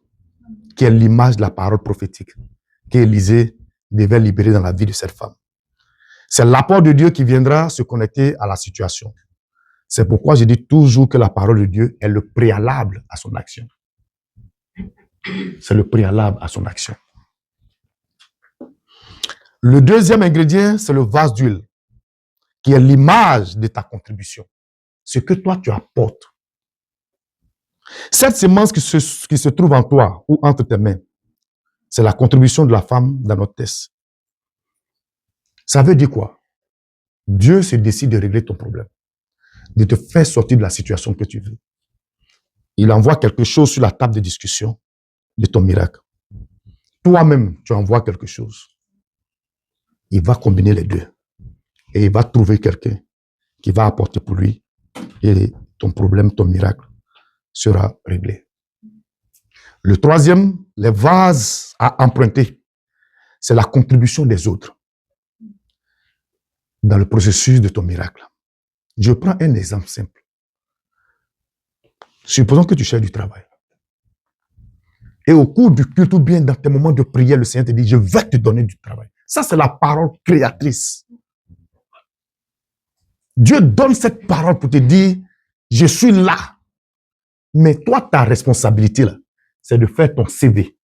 qui est l'image de la parole prophétique qu'Élisée devait libérer dans la vie de cette femme. C'est l'apport de Dieu qui viendra se connecter à la situation. C'est pourquoi je dis toujours que la parole de Dieu est le préalable à son action. C'est le préalable à son action. Le deuxième ingrédient, c'est le vase d'huile, qui est l'image de ta contribution. Ce que toi, tu apportes. Cette semence qui se trouve en toi ou entre tes mains, c'est la contribution de la femme dans notre test. Ça veut dire quoi? Dieu se décide de régler ton problème, de te faire sortir de la situation que tu veux. Il envoie quelque chose sur la table de discussion de ton miracle. toi-même, tu envoies quelque chose. Il va combiner les deux. Et il va trouver quelqu'un qui va apporter pour lui. Et ton problème, ton miracle sera réglé. Le troisième, les vases à emprunter, c'est la contribution des autres dans le processus de ton miracle. Je prends un exemple simple. Supposons que tu cherches du travail. Et au cours du culte ou bien dans tes moments de prière, le Seigneur te dit, je vais te donner du travail. Ça, c'est la parole créatrice. Dieu donne cette parole pour te dire, je suis là. Mais toi, ta responsabilité, là, c'est de faire ton CV.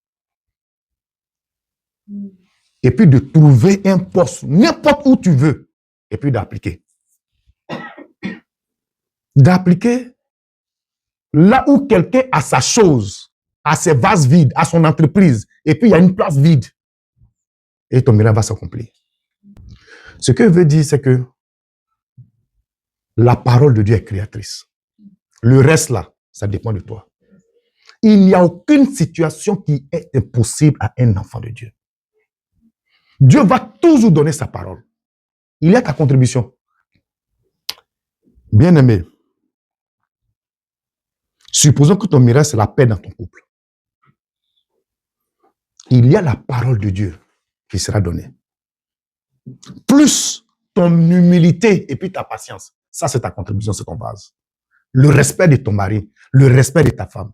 Et puis de trouver un poste, n'importe où tu veux, et puis d'appliquer. D'appliquer là où quelqu'un a sa chose, a ses vases vides, a son entreprise, et puis il y a une place vide. Et ton miracle va s'accomplir. Ce que je veux dire, c'est que la parole de Dieu est créatrice. Le reste là, ça dépend de toi. Il n'y a aucune situation qui est impossible à un enfant de Dieu. Dieu va toujours donner sa parole. Il y a ta contribution. Bien-aimé, supposons que ton miracle, c'est la paix dans ton couple. Il y a la parole de Dieu qui sera donnée. Plus ton humilité et puis ta patience. Ça, c'est ta contribution, c'est ton vase. Le respect de ton mari, le respect de ta femme.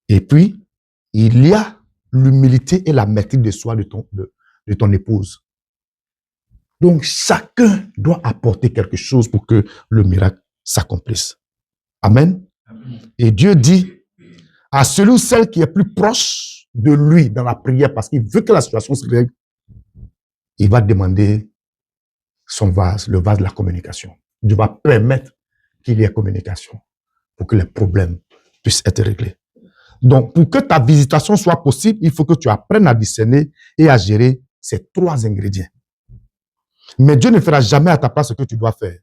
Et puis, il y a l'humilité et la maîtrise de soi de ton épouse. Donc, chacun doit apporter quelque chose pour que le miracle s'accomplisse. Amen. Et Dieu dit à celui ou celle qui est plus proche de lui dans la prière, parce qu'il veut que la situation se règle, il va demander son vase, le vase de la communication. Dieu va permettre qu'il y ait communication pour que les problèmes puissent être réglés. Donc, pour que ta visitation soit possible, il faut que tu apprennes à discerner et à gérer ces trois ingrédients. Mais Dieu ne fera jamais à ta place ce que tu dois faire.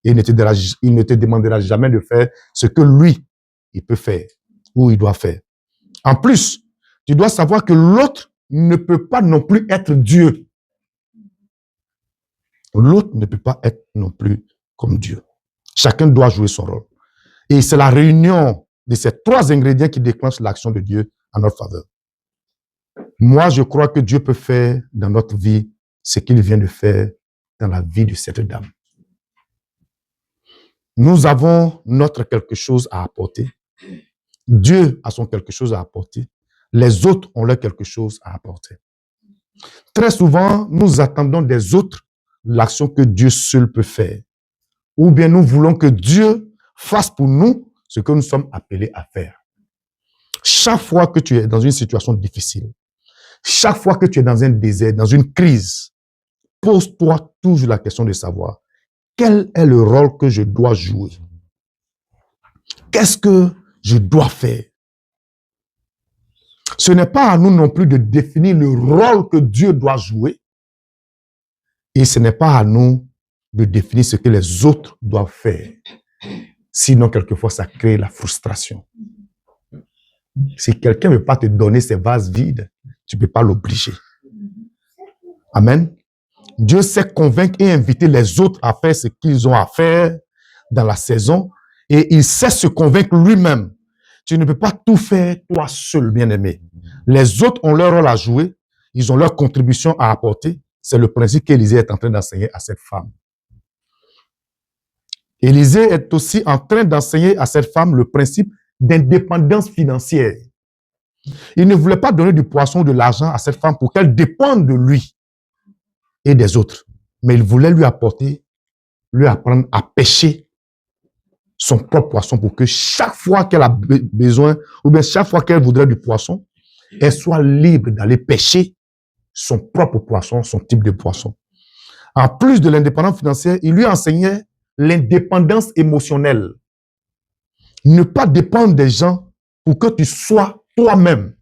Il ne te demandera jamais de faire ce que lui, il peut faire ou il doit faire. En plus, tu dois savoir que l'autre ne peut pas non plus être Dieu. L'autre ne peut pas être non plus comme Dieu. Chacun doit jouer son rôle. Et c'est la réunion de ces trois ingrédients qui déclenche l'action de Dieu en notre faveur. Moi, je crois que Dieu peut faire dans notre vie ce qu'il vient de faire dans la vie de cette dame. Nous avons notre quelque chose à apporter. Dieu a son quelque chose à apporter. Les autres ont leur quelque chose à apporter. Très souvent, nous attendons des autres l'action que Dieu seul peut faire. Ou bien nous voulons que Dieu fasse pour nous ce que nous sommes appelés à faire. Chaque fois que tu es dans une situation difficile, chaque fois que tu es dans un désert, dans une crise, pose-toi toujours la question de savoir quel est le rôle que je dois jouer. Qu'est-ce que je dois faire? Ce n'est pas à nous non plus de définir le rôle que Dieu doit jouer et ce n'est pas à nous de définir ce que les autres doivent faire. Sinon, quelquefois, ça crée la frustration. Si quelqu'un ne veut pas te donner ses vases vides, tu ne peux pas l'obliger. Amen. Dieu sait convaincre et inviter les autres à faire ce qu'ils ont à faire dans la saison et il sait se convaincre lui-même. Tu ne peux pas tout faire toi seul, bien-aimé. Les autres ont leur rôle à jouer, ils ont leur contribution à apporter. C'est le principe qu'Élisée est en train d'enseigner à cette femme. Élisée est aussi en train d'enseigner à cette femme le principe d'indépendance financière. Il ne voulait pas donner du poisson ou de l'argent à cette femme pour qu'elle dépende de lui et des autres. Mais il voulait lui apprendre à pêcher son propre poisson pour que chaque fois qu'elle a besoin, ou bien chaque fois qu'elle voudrait du poisson, elle soit libre d'aller pêcher son propre poisson, son type de poisson. En plus de l'indépendance financière, il lui enseignait l'indépendance émotionnelle. Ne pas dépendre des gens pour que tu sois toi-même.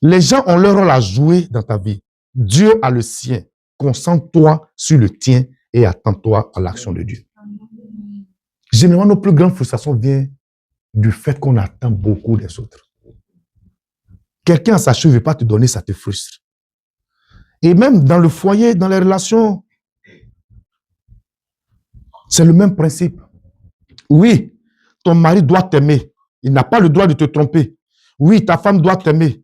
Les gens ont leur rôle à jouer dans ta vie. Dieu a le sien. Concentre-toi sur le tien et attends-toi à l'action de Dieu. Généralement, nos plus grandes frustrations viennent du fait qu'on attend beaucoup des autres. Quelqu'un à sa cheville ne veut pas te donner, ça te frustre. Et même dans le foyer, dans les relations, c'est le même principe. Oui, ton mari doit t'aimer. Il n'a pas le droit de te tromper. Oui, ta femme doit t'aimer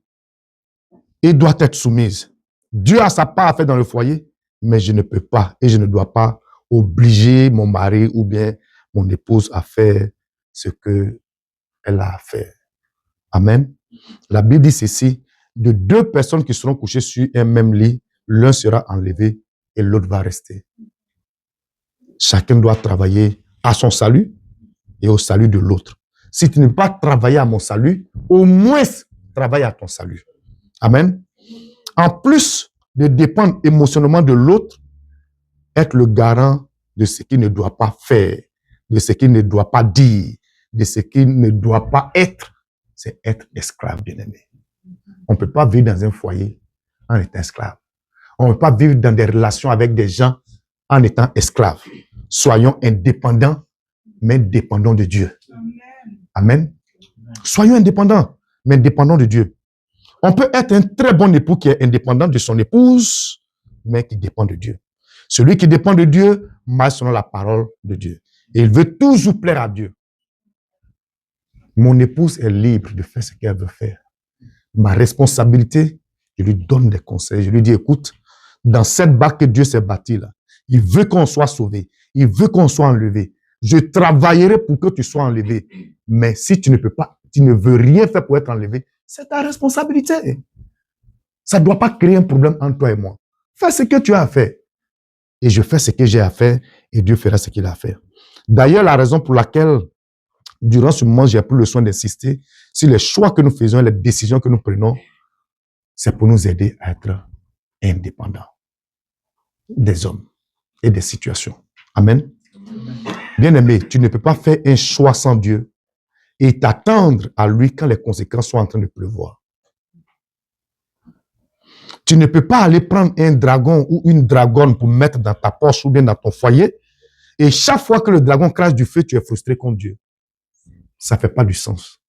et doit être soumise. Dieu a sa part à faire dans le foyer, mais je ne peux pas et je ne dois pas obliger mon mari ou bien mon épouse à faire ce qu'elle a à faire. Amen. La Bible dit ceci, de deux personnes qui seront couchées sur un même lit, l'un sera enlevé et l'autre va rester. Chacun doit travailler à son salut et au salut de l'autre. Si tu ne peux pas travailler à mon salut, au moins travaille à ton salut. Amen. En plus de dépendre émotionnellement de l'autre, être le garant de ce qu'il ne doit pas faire, de ce qu'il ne doit pas dire, de ce qu'il ne doit pas être, c'est être esclave, bien-aimé. On ne peut pas vivre dans un foyer en étant esclave. On ne peut pas vivre dans des relations avec des gens en étant esclave. Soyons indépendants, mais dépendants de Dieu. Amen. Soyons indépendants, mais dépendants de Dieu. On peut être un très bon époux qui est indépendant de son épouse, mais qui dépend de Dieu. Celui qui dépend de Dieu marche selon la parole de Dieu. Et il veut toujours plaire à Dieu. Mon épouse est libre de faire ce qu'elle veut faire. Ma responsabilité, je lui donne des conseils. Je lui dis, écoute, dans cette barque que Dieu s'est bâtie là, il veut qu'on soit sauvé. Il veut qu'on soit enlevé. Je travaillerai pour que tu sois enlevé. Mais si tu ne peux pas, tu ne veux rien faire pour être enlevé, c'est ta responsabilité. Ça ne doit pas créer un problème entre toi et moi. Fais ce que tu as à faire. Et je fais ce que j'ai à faire et Dieu fera ce qu'il a à faire. D'ailleurs, la raison pour laquelle, durant ce moment, j'ai pris le soin d'insister sur les choix que nous faisons, les décisions que nous prenons, c'est pour nous aider à être indépendants des hommes et des situations. Amen. Bien-aimé, tu ne peux pas faire un choix sans Dieu et t'attendre à lui quand les conséquences sont en train de pleuvoir. Tu ne peux pas aller prendre un dragon ou une dragonne pour mettre dans ta poche ou bien dans ton foyer et chaque fois que le dragon crache du feu, tu es frustré contre Dieu. Ça ne fait pas du sens.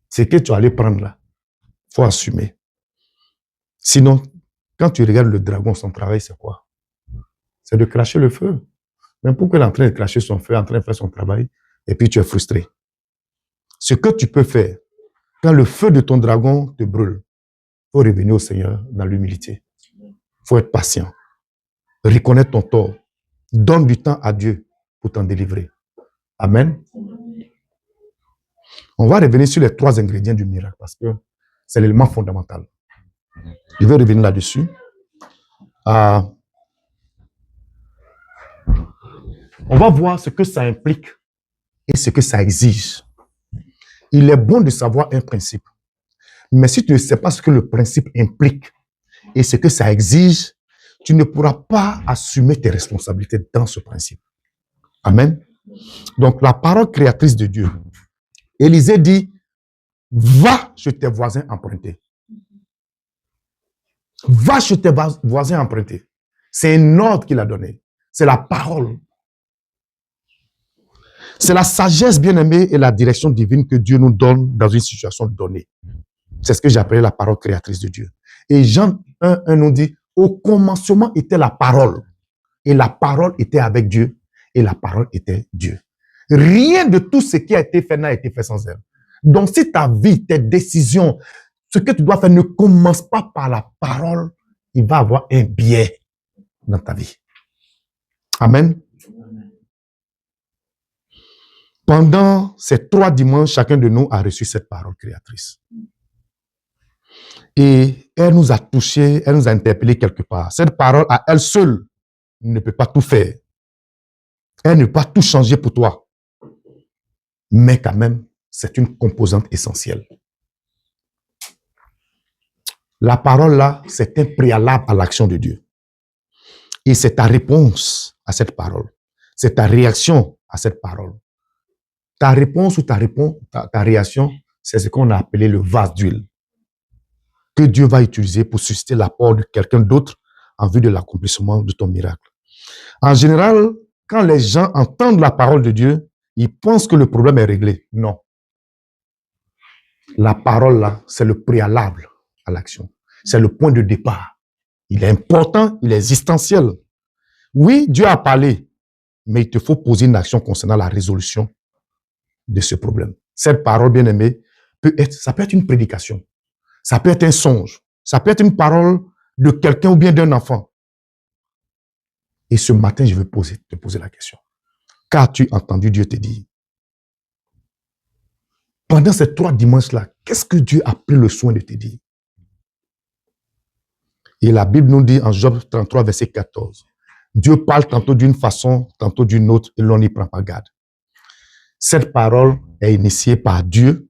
C'est que tu vas aller prendre là. Il faut assumer. Sinon, quand tu regardes le dragon, son travail, c'est quoi? C'est de cracher le feu. Mais pourquoi il est en train de cracher son feu, en train de faire son travail, et puis tu es frustré? Ce que tu peux faire, quand le feu de ton dragon te brûle, il faut revenir au Seigneur dans l'humilité. Il faut être patient. Reconnaître ton tort. Donne du temps à Dieu pour t'en délivrer. Amen. On va revenir sur les 3 ingrédients du miracle parce que c'est l'élément fondamental. Je vais revenir là-dessus. On va voir ce que ça implique et ce que ça exige. Il est bon de savoir un principe. Mais si tu ne sais pas ce que le principe implique et ce que ça exige, tu ne pourras pas assumer tes responsabilités dans ce principe. Amen. Donc, la parole créatrice de Dieu. Élisée dit, va chez tes voisins emprunter. Va chez tes voisins emprunter. C'est un ordre qu'il a donné. C'est la parole. C'est la sagesse bien-aimée et la direction divine que Dieu nous donne dans une situation donnée. C'est ce que j'appelle la parole créatrice de Dieu. Et Jean 1 nous dit, au commencement était la parole. Et la parole était avec Dieu. Et la parole était Dieu. Rien de tout ce qui a été fait n'a été fait sans elle. Donc si ta vie, tes décisions, ce que tu dois faire ne commence pas par la parole, il va avoir un biais dans ta vie. Amen. Pendant ces 3 dimanches, chacun de nous a reçu cette parole créatrice. Et elle nous a touchés, elle nous a interpellés quelque part. Cette parole, à elle seule, ne peut pas tout faire. Elle ne peut pas tout changer pour toi. Mais quand même, c'est une composante essentielle. La parole là, c'est un préalable à l'action de Dieu. Et c'est ta réponse à cette parole. C'est ta réaction à cette parole. Ta réponse ou ta réaction, c'est ce qu'on a appelé le vase d'huile que Dieu va utiliser pour susciter l'apport de quelqu'un d'autre en vue de l'accomplissement de ton miracle. En général, quand les gens entendent la parole de Dieu, ils pensent que le problème est réglé. Non. La parole, là, c'est le préalable à l'action. C'est le point de départ. Il est important, il est existentiel. Oui, Dieu a parlé, mais il te faut poser une action concernant la résolution de ce problème. Cette parole, bien aimée, ça peut être une prédication, ça peut être un songe, ça peut être une parole de quelqu'un ou bien d'un enfant. Et ce matin, je vais te poser la question. Qu'as-tu entendu Dieu te dire? Pendant ces 3 dimanches-là, qu'est-ce que Dieu a pris le soin de te dire? Et la Bible nous dit en Job 33, verset 14, Dieu parle tantôt d'une façon, tantôt d'une autre, et l'on n'y prend pas garde. Cette parole est initiée par Dieu,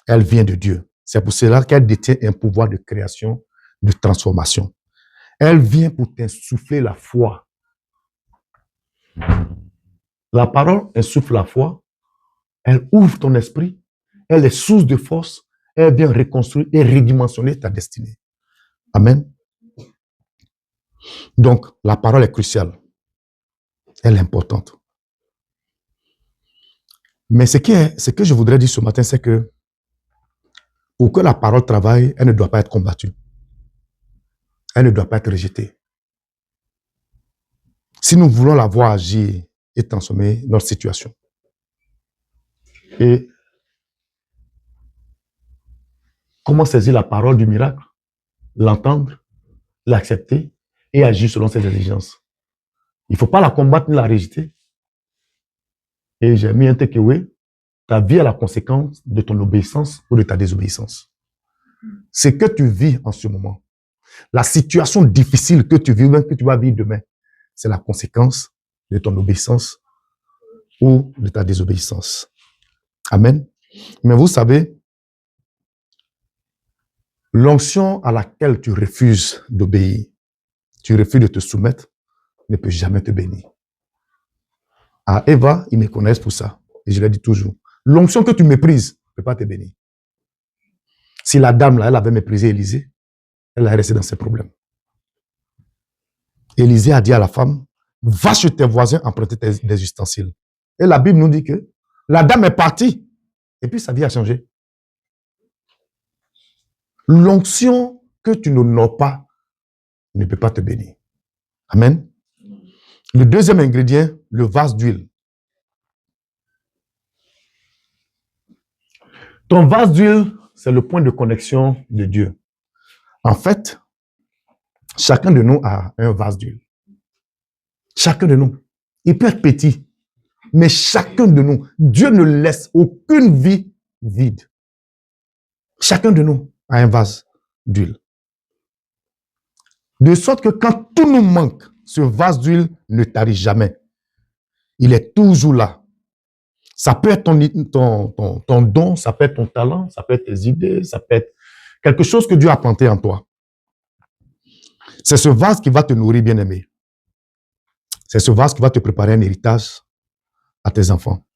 elle vient de Dieu. C'est pour cela qu'elle détient un pouvoir de création, de transformation. Elle vient pour t'insuffler la foi. La parole insuffle la foi, elle ouvre ton esprit, elle est source de force, elle vient reconstruire et redimensionner ta destinée. Amen. Donc, la parole est cruciale. Elle est importante. Mais ce que je voudrais dire ce matin, c'est que pour que la parole travaille, elle ne doit pas être combattue. Elle ne doit pas être rejetée. Si nous voulons la voir agir et transformer notre situation. Et comment saisir la parole du miracle? L'entendre, l'accepter et agir selon ses exigences. Il ne faut pas la combattre ni la rejeter. Et j'ai mis un takeaway. Ta vie est la conséquence de ton obéissance ou de ta désobéissance. Ce que tu vis en ce moment, la situation difficile que tu vis, même que tu vas vivre demain, c'est la conséquence de ton obéissance ou de ta désobéissance. Amen. Mais vous savez, l'onction à laquelle tu refuses d'obéir, tu refuses de te soumettre, ne peut jamais te bénir. À Eva, ils me connaissent pour ça. Et je l'ai dit toujours. L'onction que tu méprises ne peut pas te bénir. Si la dame, là, elle avait méprisé Élisée, elle est restée dans ses problèmes. Élisée a dit à la femme, va chez tes voisins emprunter des ustensiles. Et la Bible nous dit que la dame est partie. Et puis sa vie a changé. L'onction que tu n'honores pas ne peut pas te bénir. Amen. Le deuxième ingrédient, le vase d'huile. Ton vase d'huile, c'est le point de connexion de Dieu. En fait, chacun de nous a un vase d'huile. Chacun de nous. Il peut être petit, mais chacun de nous, Dieu ne laisse aucune vie vide. Chacun de nous a un vase d'huile. De sorte que quand tout nous manque, ce vase d'huile ne tarit jamais. Il est toujours là. Ça peut être ton don, ça peut être ton talent, ça peut être tes idées, ça peut être quelque chose que Dieu a planté en toi. C'est ce vase qui va te nourrir, bien-aimé. C'est ce vase qui va te préparer un héritage à tes enfants.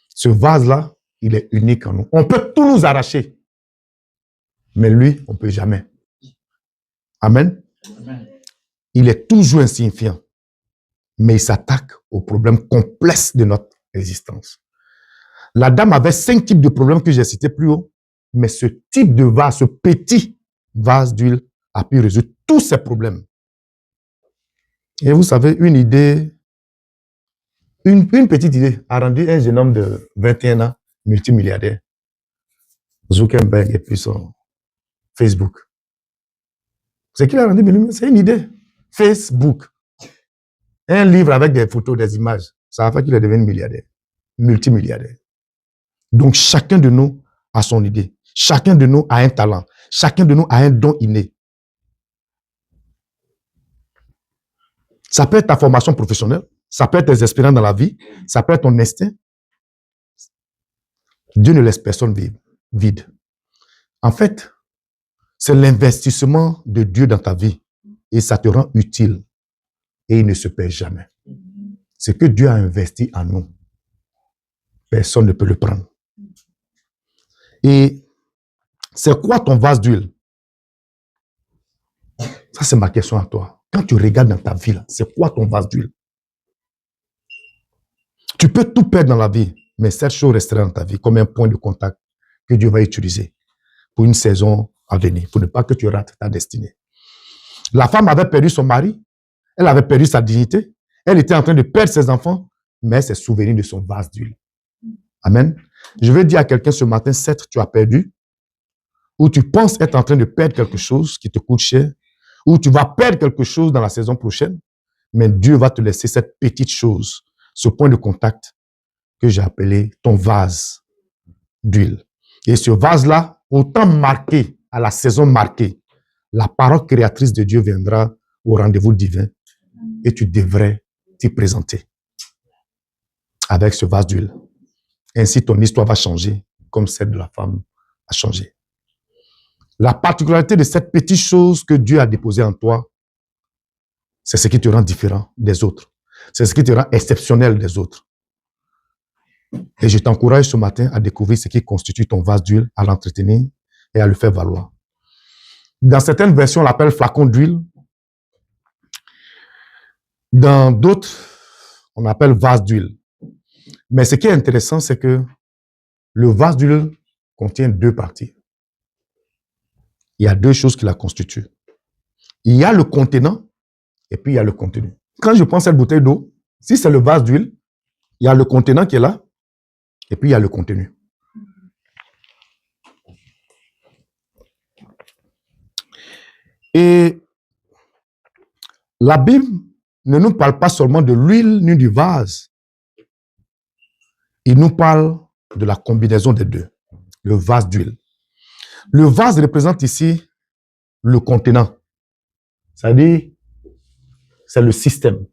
Ce vase-là, il est unique en nous. On peut tout nous arracher, mais lui, on ne peut jamais. Amen. Amen. Il est toujours insignifiant, mais il s'attaque aux problèmes complexes de notre existence. La dame avait 5 types de problèmes que j'ai cités plus haut, mais ce type de vase, ce petit vase d'huile a pu résoudre tous ces problèmes. Et vous savez, une idée, une petite idée a rendu un jeune homme de 21 ans multimilliardaire. Zuckerberg et puis son Facebook. C'est qu'il a rendu millionnaire, c'est une idée. Facebook. Un livre avec des photos, des images. Ça a fait qu'il est devenu milliardaire, multimilliardaire. Donc, chacun de nous a son idée. Chacun de nous a un talent. Chacun de nous a un don inné. Ça peut être ta formation professionnelle. Ça peut être tes expériences dans la vie. Ça peut être ton instinct. Dieu ne laisse personne vivre vide. En fait, c'est l'investissement de Dieu dans ta vie. Et ça te rend utile. Et il ne se perd jamais. Ce que Dieu a investi en nous, personne ne peut le prendre. Et c'est quoi ton vase d'huile? Ça, c'est ma question à toi. Quand tu regardes dans ta vie, là, c'est quoi ton vase d'huile? Tu peux tout perdre dans la vie, mais cette chose restera dans ta vie comme un point de contact que Dieu va utiliser pour une saison à venir, pour ne pas que tu rates ta destinée. La femme avait perdu son mari, elle avait perdu sa dignité, elle était en train de perdre ses enfants, mais elle s'est souvenue de son vase d'huile. Amen. Je veux dire à quelqu'un ce matin, certes, tu as perdu, ou tu penses être en train de perdre quelque chose qui te coûte cher, ou tu vas perdre quelque chose dans la saison prochaine, mais Dieu va te laisser cette petite chose, ce point de contact que j'ai appelé ton vase d'huile. Et ce vase-là, autant marqué, à la saison marquée, la parole créatrice de Dieu viendra au rendez-vous divin et tu devrais t'y présenter avec ce vase d'huile. Ainsi, ton histoire va changer comme celle de la femme a changé. La particularité de cette petite chose que Dieu a déposée en toi, c'est ce qui te rend différent des autres. C'est ce qui te rend exceptionnel des autres. Et je t'encourage ce matin à découvrir ce qui constitue ton vase d'huile, à l'entretenir et à le faire valoir. Dans certaines versions, on l'appelle flacon d'huile. Dans d'autres, on appelle vase d'huile. Mais ce qui est intéressant, c'est que le vase d'huile contient deux parties. Il y a deux choses qui la constituent. Il y a le contenant et puis il y a le contenu. Quand je prends cette bouteille d'eau, si c'est le vase d'huile, il y a le contenant qui est là et puis il y a le contenu. Et la Bible ne nous parle pas seulement de l'huile ni du vase. Il nous parle de la combinaison des deux, le vase d'huile. Le vase représente ici le contenant. C'est-à-dire, c'est le système.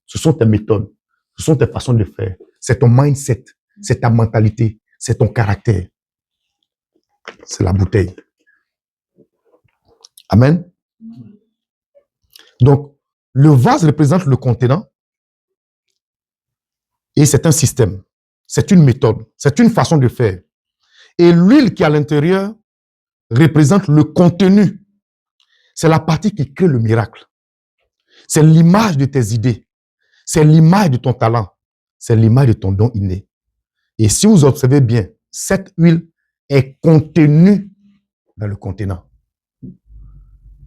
Ce sont tes méthodes. Ce sont tes façons de faire. C'est ton mindset. C'est ta mentalité. C'est ton caractère. C'est la bouteille. Amen. Donc, le vase représente le contenant et c'est un système. C'est une méthode. C'est une façon de faire. Et l'huile qui est à l'intérieur représente le contenu. C'est la partie qui crée le miracle. C'est l'image de tes idées. C'est l'image de ton talent. C'est l'image de ton don inné. Et si vous observez bien, cette huile est contenue dans le contenant.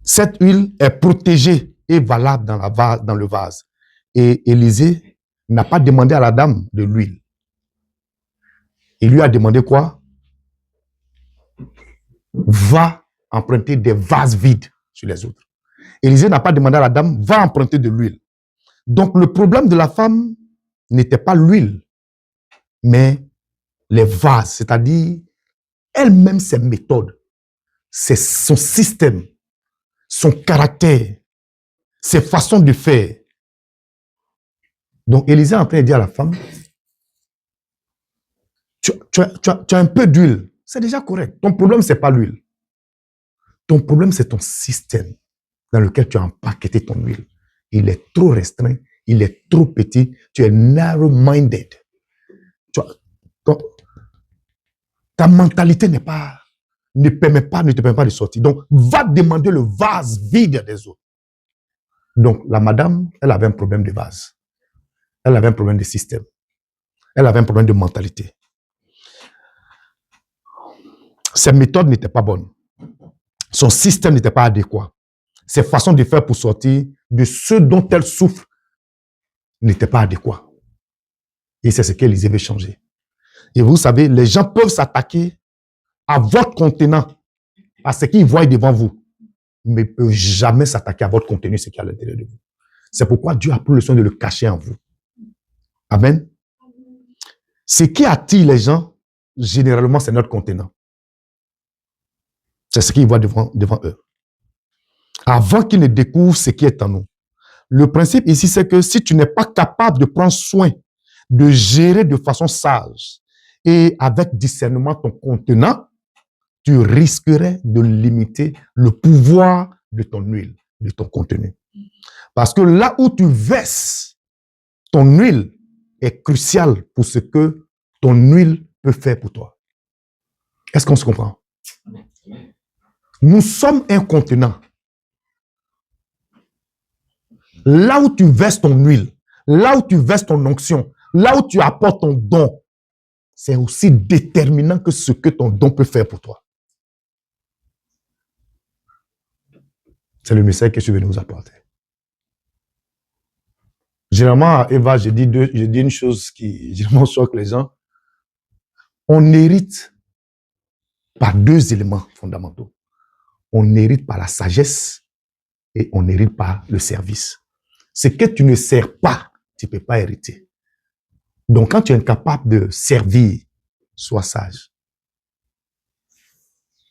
Cette huile est protégée et valable dans le vase. Et Élisée n'a pas demandé à la dame de l'huile. Il lui a demandé quoi? Va emprunter des vases vides sur les autres. Élisée n'a pas demandé à la dame, va emprunter de l'huile. Donc le problème de la femme n'était pas l'huile, mais les vases, c'est-à-dire elle-même ses méthodes, c'est son système, son caractère, ses façons de faire. Donc Élisée est en train de dire à la femme, tu as un peu d'huile, c'est déjà correct. Ton problème, ce n'est pas l'huile. Ton problème, c'est ton système dans lequel tu as empaqueté ton huile. Il est trop restreint, il est trop petit, tu es narrow-minded. Ta mentalité ne te permet pas de sortir. Donc, va demander le vase vide des autres. Donc, la madame, elle avait un problème de vase. Elle avait un problème de système. Elle avait un problème de mentalité. Ses méthodes n'étaient pas bonnes. Son système n'était pas adéquat. Ses façons de faire pour sortir de ce dont elle souffre n'étaient pas adéquats. Et c'est ce qu'Élisée veut changer. Et vous savez, les gens peuvent s'attaquer à votre contenant, à ce qu'ils voient devant vous, mais ils ne peuvent jamais s'attaquer à votre contenu, ce qui est à l'intérieur de vous. C'est pourquoi Dieu a pris le soin de le cacher en vous. Amen. Ce qui attire les gens, généralement, c'est notre contenant. C'est ce qu'ils voient devant eux. Avant qu'ils ne découvrent ce qui est en nous. Le principe ici, c'est que si tu n'es pas capable de prendre soin, de gérer de façon sage et avec discernement ton contenant, tu risquerais de limiter le pouvoir de ton huile, de ton contenu. Parce que là où tu verses ton huile est crucial pour ce que ton huile peut faire pour toi. Est-ce qu'on se comprend? Nous sommes un contenant. Là où tu verses ton huile, là où tu verses ton onction, là où tu apportes ton don, c'est aussi déterminant que ce que ton don peut faire pour toi. C'est le message que je suis venu vous apporter. Généralement, à Eva, j'ai dit une chose qui généralement choque les gens. On hérite par deux éléments fondamentaux. On hérite par la sagesse et on hérite par le service. Ce que tu ne sers pas, tu ne peux pas hériter. Donc, quand tu es incapable de servir, sois sage.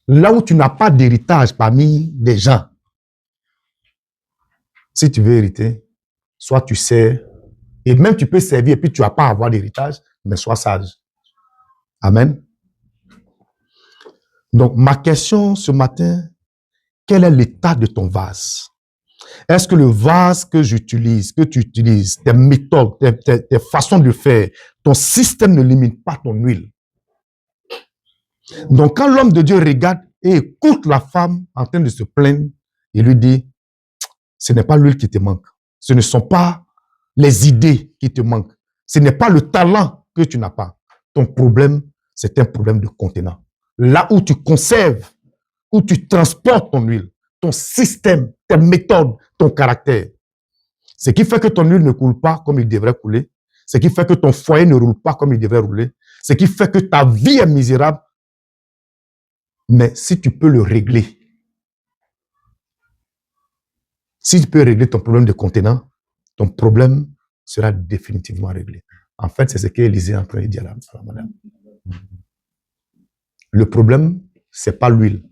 Là où tu n'as pas d'héritage parmi des gens, si tu veux hériter, soit tu sers, et même tu peux servir et puis tu n'as pas à avoir d'héritage, mais sois sage. Amen. Donc, ma question ce matin, quel est l'état de ton vase? Est-ce que le vase que j'utilise, que tu utilises, tes méthodes, tes façons de faire, ton système ne limite pas ton huile? Donc, quand l'homme de Dieu regarde et écoute la femme en train de se plaindre, il lui dit, ce n'est pas l'huile qui te manque. Ce ne sont pas les idées qui te manquent. Ce n'est pas le talent que tu n'as pas. Ton problème, c'est un problème de contenant. Là où tu conserves, où tu transportes ton huile, ton système, tes méthodes, ton caractère. Ce qui fait que ton huile ne coule pas comme il devrait couler. Ce qui fait que ton foyer ne roule pas comme il devrait rouler. Ce qui fait que ta vie est misérable. Mais si tu peux le régler, si tu peux régler ton problème de contenant, ton problème sera définitivement réglé. En fait, c'est ce qu'Élisée est en train de dire à la madame. Le problème, ce n'est pas l'huile.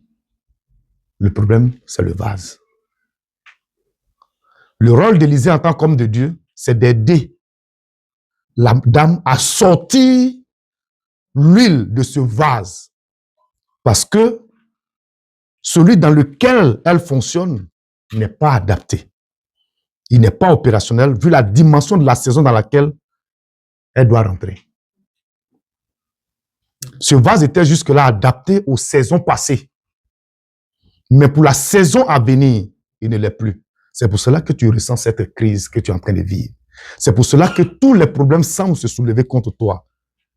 Le problème, c'est le vase. Le rôle d'Élisée en tant qu'homme de Dieu, c'est d'aider la dame à sortir l'huile de ce vase. Parce que celui dans lequel elle fonctionne n'est pas adapté. Il n'est pas opérationnel vu la dimension de la saison dans laquelle elle doit rentrer. Ce vase était jusque-là adapté aux saisons passées. Mais pour la saison à venir, il ne l'est plus. C'est pour cela que tu ressens cette crise que tu es en train de vivre. C'est pour cela que tous les problèmes semblent se soulever contre toi.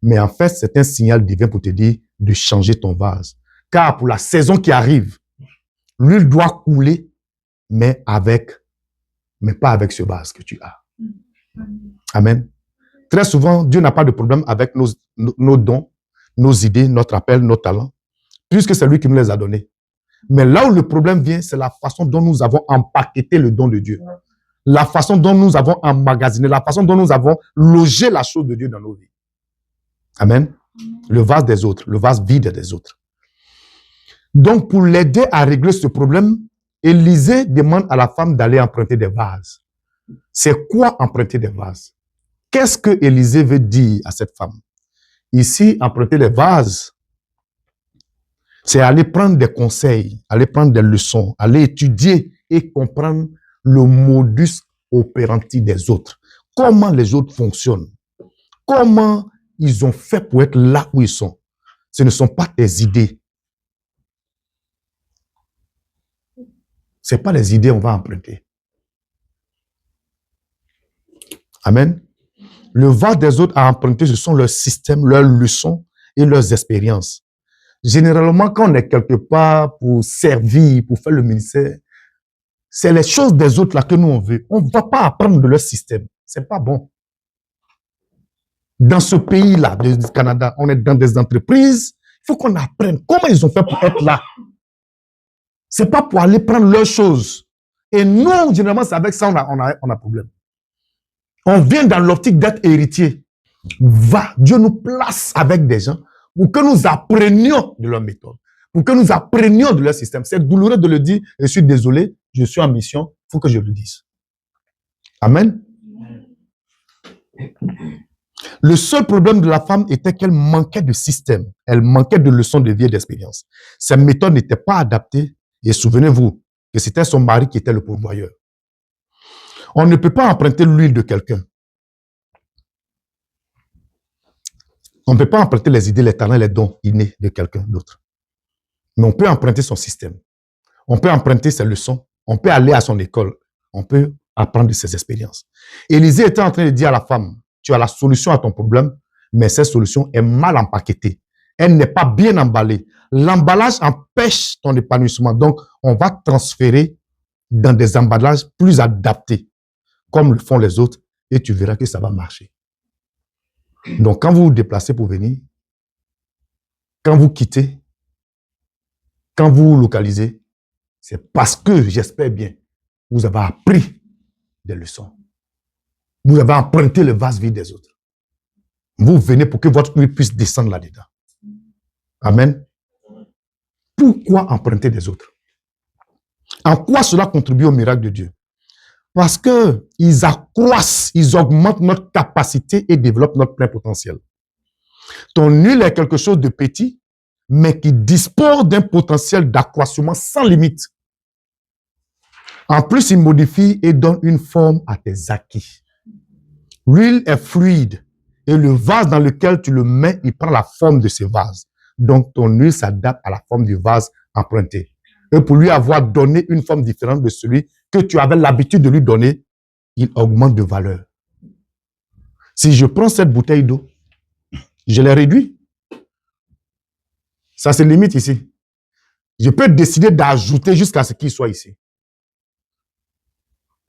Mais en fait, c'est un signal divin pour te dire de changer ton vase. Car pour la saison qui arrive, l'huile doit couler, mais pas avec ce vase que tu as. Amen. Très souvent, Dieu n'a pas de problème avec nos dons, nos idées, notre appel, nos talents, puisque c'est lui qui nous les a donnés. Mais là où le problème vient, c'est la façon dont nous avons empaqueté le don de Dieu. La façon dont nous avons emmagasiné, la façon dont nous avons logé la chose de Dieu dans nos vies. Amen. Le vase des autres, le vase vide des autres. Donc, pour l'aider à régler ce problème, Élisée demande à la femme d'aller emprunter des vases. C'est quoi emprunter des vases? Qu'est-ce que Élisée veut dire à cette femme? Ici, emprunter des vases, c'est aller prendre des conseils, aller prendre des leçons, aller étudier et comprendre le modus operandi des autres. Comment les autres fonctionnent. Comment ils ont fait pour être là où ils sont. Ce ne sont pas tes idées. Ce n'est pas les idées qu'on va emprunter. Amen. Le vase des autres à emprunter, ce sont leurs systèmes, leurs leçons et leurs expériences. Généralement, quand on est quelque part pour servir, pour faire le ministère, c'est les choses des autres là que nous on veut. On ne va pas apprendre de leur système. C'est pas bon. Dans ce pays-là, du Canada, on est dans des entreprises. Il faut qu'on apprenne comment ils ont fait pour être là. C'est pas pour aller prendre leurs choses. Et nous, généralement, c'est avec ça on a problème. On vient dans l'optique d'être héritier. Dieu nous place avec des gens pour que nous apprenions de leur méthode, pour que nous apprenions de leur système. C'est douloureux de le dire, je suis désolé, je suis en mission, il faut que je le dise. Amen. Le seul problème de la femme était qu'elle manquait de système, elle manquait de leçons de vie et d'expérience. Ses méthodes n'étaient pas adaptées et souvenez-vous que c'était son mari qui était le pourvoyeur. On ne peut pas emprunter l'huile de quelqu'un. On ne peut pas emprunter les idées, les talents, les dons innés de quelqu'un d'autre. Mais on peut emprunter son système. On peut emprunter ses leçons. On peut aller à son école. On peut apprendre de ses expériences. Élisée était en train de dire à la femme, tu as la solution à ton problème, Mais cette solution est mal empaquetée. Elle n'est pas bien emballée. L'emballage empêche ton épanouissement. Donc, on va transférer dans des emballages plus adaptés, comme le font les autres, et tu verras que ça va marcher. Donc, quand vous vous déplacez pour venir, quand vous quittez, quand vous vous localisez, c'est parce que, j'espère bien, vous avez appris des leçons. Vous avez emprunté le vase vide des autres. Vous venez pour que votre huile puisse descendre là-dedans. Amen. Pourquoi emprunter des autres? En quoi cela contribue au miracle de Dieu? Parce qu'ils accroissent, ils augmentent notre capacité et développent notre plein potentiel. Ton huile est quelque chose de petit, mais qui dispose d'un potentiel d'accroissement sans limite. En plus, il modifie et donne une forme à tes acquis. L'huile est fluide et le vase dans lequel tu le mets, il prend la forme de ce vase. Donc, ton huile s'adapte à la forme du vase emprunté. Et pour lui avoir donné une forme différente de celui que tu avais l'habitude de lui donner, il augmente de valeur. Si je prends cette bouteille d'eau, je l'ai réduit. Ça se limite ici. Je peux décider d'ajouter jusqu'à ce qu'il soit ici.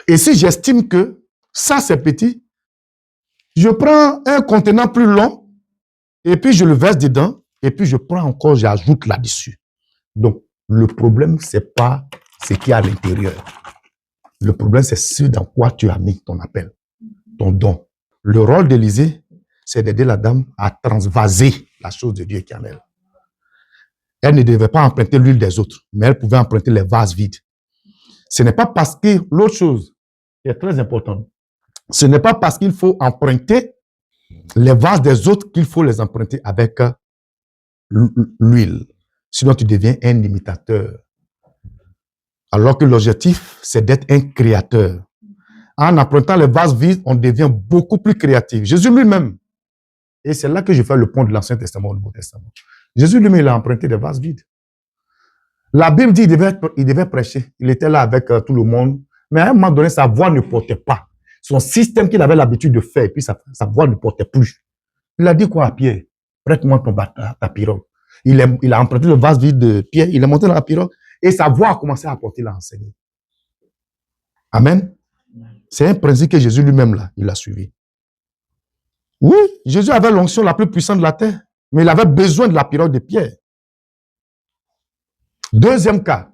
Et si j'estime que ça c'est petit, je prends un contenant plus long et puis je le verse dedans et puis je prends encore, j'ajoute là-dessus. Donc, le problème, ce n'est pas ce qu'il y a à l'intérieur. Le problème, c'est ce dans quoi tu as mis ton appel, ton don. Le rôle d'Élisée, c'est d'aider la dame à transvaser la chose de Dieu qui est en elle. Elle ne devait pas emprunter l'huile des autres, mais elle pouvait emprunter les vases vides. Ce n'est pas parce que l'autre chose qui est très importante, ce n'est pas parce qu'il faut emprunter les vases des autres qu'il faut les emprunter avec l'huile. Sinon, tu deviens un imitateur. Alors que l'objectif, c'est d'être un créateur. En empruntant les vases vides, on devient beaucoup plus créatif. Jésus lui-même, et c'est là que je fais le pont de l'Ancien Testament au Nouveau Testament. Jésus lui-même, il a emprunté des vases vides. La Bible dit qu'il devait prêcher. Il était là avec tout le monde. Mais à un moment donné, sa voix ne portait pas. Son système qu'il avait l'habitude de faire, et puis sa voix ne portait plus. Il a dit quoi à Pierre? Prête-moi ta pirogue. Il a emprunté le vase vide de Pierre, il est monté dans la pirogue, et sa voix a commencé à porter, il a enseigné. Amen. C'est un principe que Jésus lui-même, là, il a suivi. Oui, Jésus avait l'onction la plus puissante de la terre, mais il avait besoin de la pirogue de Pierre. Deuxième cas,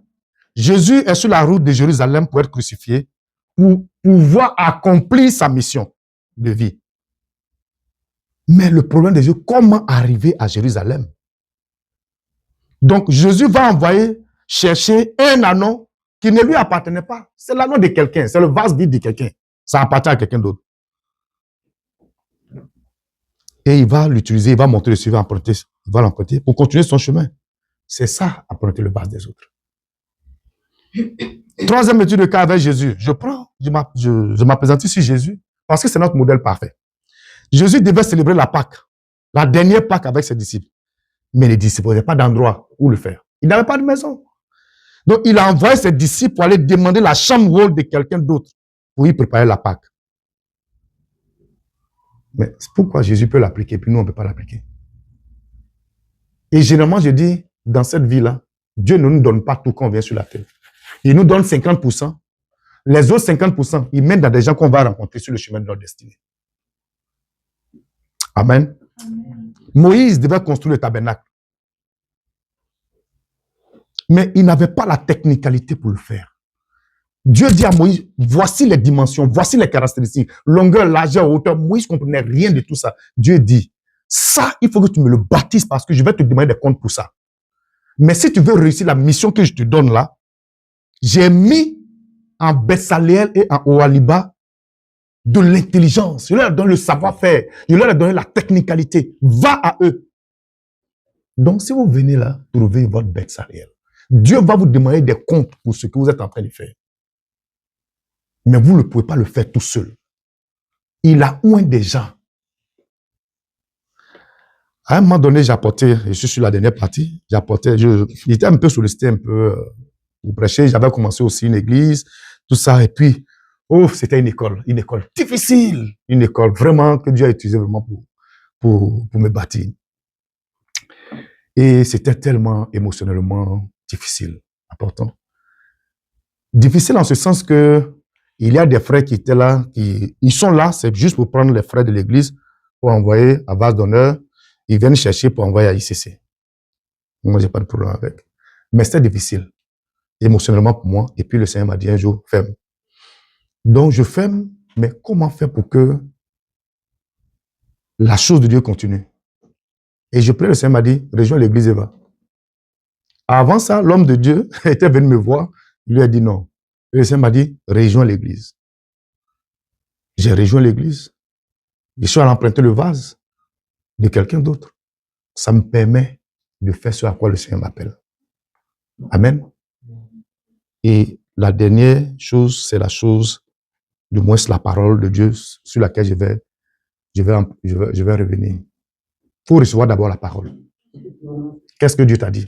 Jésus est sur la route de Jérusalem pour être crucifié, pour pouvoir accomplir sa mission de vie. Mais le problème de Dieu, comment arriver à Jérusalem? Donc, Jésus va envoyer chercher un anneau qui ne lui appartenait pas. C'est l'anneau de quelqu'un, c'est le vase vide de quelqu'un. Ça appartient à quelqu'un d'autre. Et il va l'utiliser, il va monter dessus, il va l'emprunter pour continuer son chemin. C'est ça, emprunter le vase des autres. Troisième étude de cas avec Jésus. Je m'apprécie sur Jésus parce que c'est notre modèle parfait. Jésus devait célébrer la Pâque, la dernière Pâque avec ses disciples. Mais les disciples n'avaient pas d'endroit où le faire. Ils n'avaient pas de maison. Donc, il a envoyé ses disciples pour aller demander la chambre haute de quelqu'un d'autre pour y préparer la Pâque. Mais c'est pourquoi Jésus peut l'appliquer, puis nous, on ne peut pas l'appliquer. Et généralement, je dis, dans cette vie-là, Dieu ne nous donne pas tout quand on vient sur la terre. Il nous donne 50%. Les autres 50%, ils mènent dans des gens qu'on va rencontrer sur le chemin de notre destinée. Amen. Amen. Moïse devait construire le tabernacle. Mais il n'avait pas la technicalité pour le faire. Dieu dit à Moïse, voici les dimensions, voici les caractéristiques, longueur, largeur, hauteur. Moïse ne comprenait rien de tout ça. Dieu dit, ça, il faut que tu me le baptises parce que je vais te demander des comptes pour ça. Mais si tu veux réussir la mission que je te donne là, j'ai mis en Betsaleel et en Oholiba de l'intelligence. Je leur ai donné le savoir-faire. Je leur ai donné la technicalité. Va à eux. Donc, si vous venez là, trouver votre Betsaleel, Dieu va vous demander des comptes pour ce que vous êtes en train de faire. Mais vous ne pouvez pas le faire tout seul. Il a oint des gens. À un moment donné, j'apportais, je suis sur la dernière partie, j'étais un peu sollicité, un peu pour prêcher. J'avais commencé aussi une église, tout ça. Et puis, c'était une école difficile. Une école vraiment que Dieu a utilisé vraiment pour me bâtir. Et c'était tellement émotionnellement difficile, important. Difficile en ce sens que il y a des frères qui étaient là, ils sont là, c'est juste pour prendre les frais de l'église, pour envoyer à Vase d'honneur. Ils viennent chercher pour envoyer à ICC. Moi, j'ai pas de problème avec. Mais c'était difficile, émotionnellement pour moi. Et puis le Seigneur m'a dit un jour, ferme. Donc je ferme, mais comment faire pour que la chose de Dieu continue? Et je prie, le Seigneur m'a dit, rejoins l'église et va. Avant ça, l'homme de Dieu était venu me voir, il lui a dit non. Et le Seigneur m'a dit, rejoins l'église. J'ai rejoint l'église. Je suis allé emprunter le vase de quelqu'un d'autre. Ça me permet de faire ce à quoi le Seigneur m'appelle. Amen. Et la dernière chose, c'est la chose, du moins c'est la parole de Dieu sur laquelle je vais revenir. Il faut recevoir d'abord la parole. Qu'est-ce que Dieu t'a dit?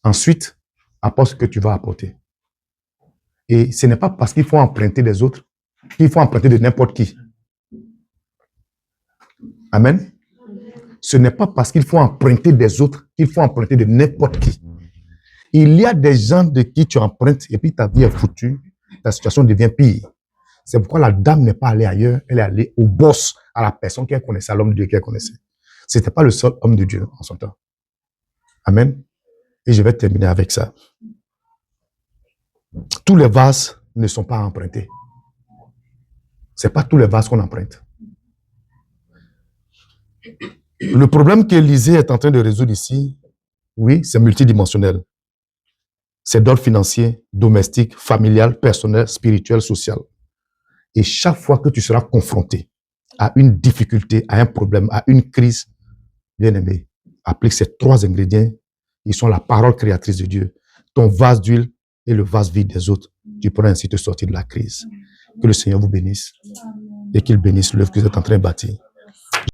Ensuite, apporte ce que tu vas apporter. Et ce n'est pas parce qu'il faut emprunter des autres qu'il faut emprunter de n'importe qui. Amen. Ce n'est pas parce qu'il faut emprunter des autres qu'il faut emprunter de n'importe qui. Il y a des gens de qui tu empruntes et puis ta vie est foutue, ta situation devient pire. C'est pourquoi la dame n'est pas allée ailleurs, elle est allée au boss, à la personne qu'elle connaissait, à l'homme de Dieu qu'elle connaissait. Ce n'était pas le seul homme de Dieu en son temps. Amen. Et je vais terminer avec ça. Tous les vases ne sont pas empruntés. Ce n'est pas tous les vases qu'on emprunte. Le problème qu'Élisée est en train de résoudre ici, oui, c'est multidimensionnel. C'est d'ordre financier, domestique, familial, personnel, spirituel, social. Et chaque fois que tu seras confronté à une difficulté, à un problème, à une crise, bien aimé, applique ces 3 ingrédients. Ils sont la parole créatrice de Dieu, ton vase d'huile et le vase vide des autres. Tu pourras ainsi te sortir de la crise. Que le Seigneur vous bénisse et qu'il bénisse l'œuvre que vous êtes en train de bâtir.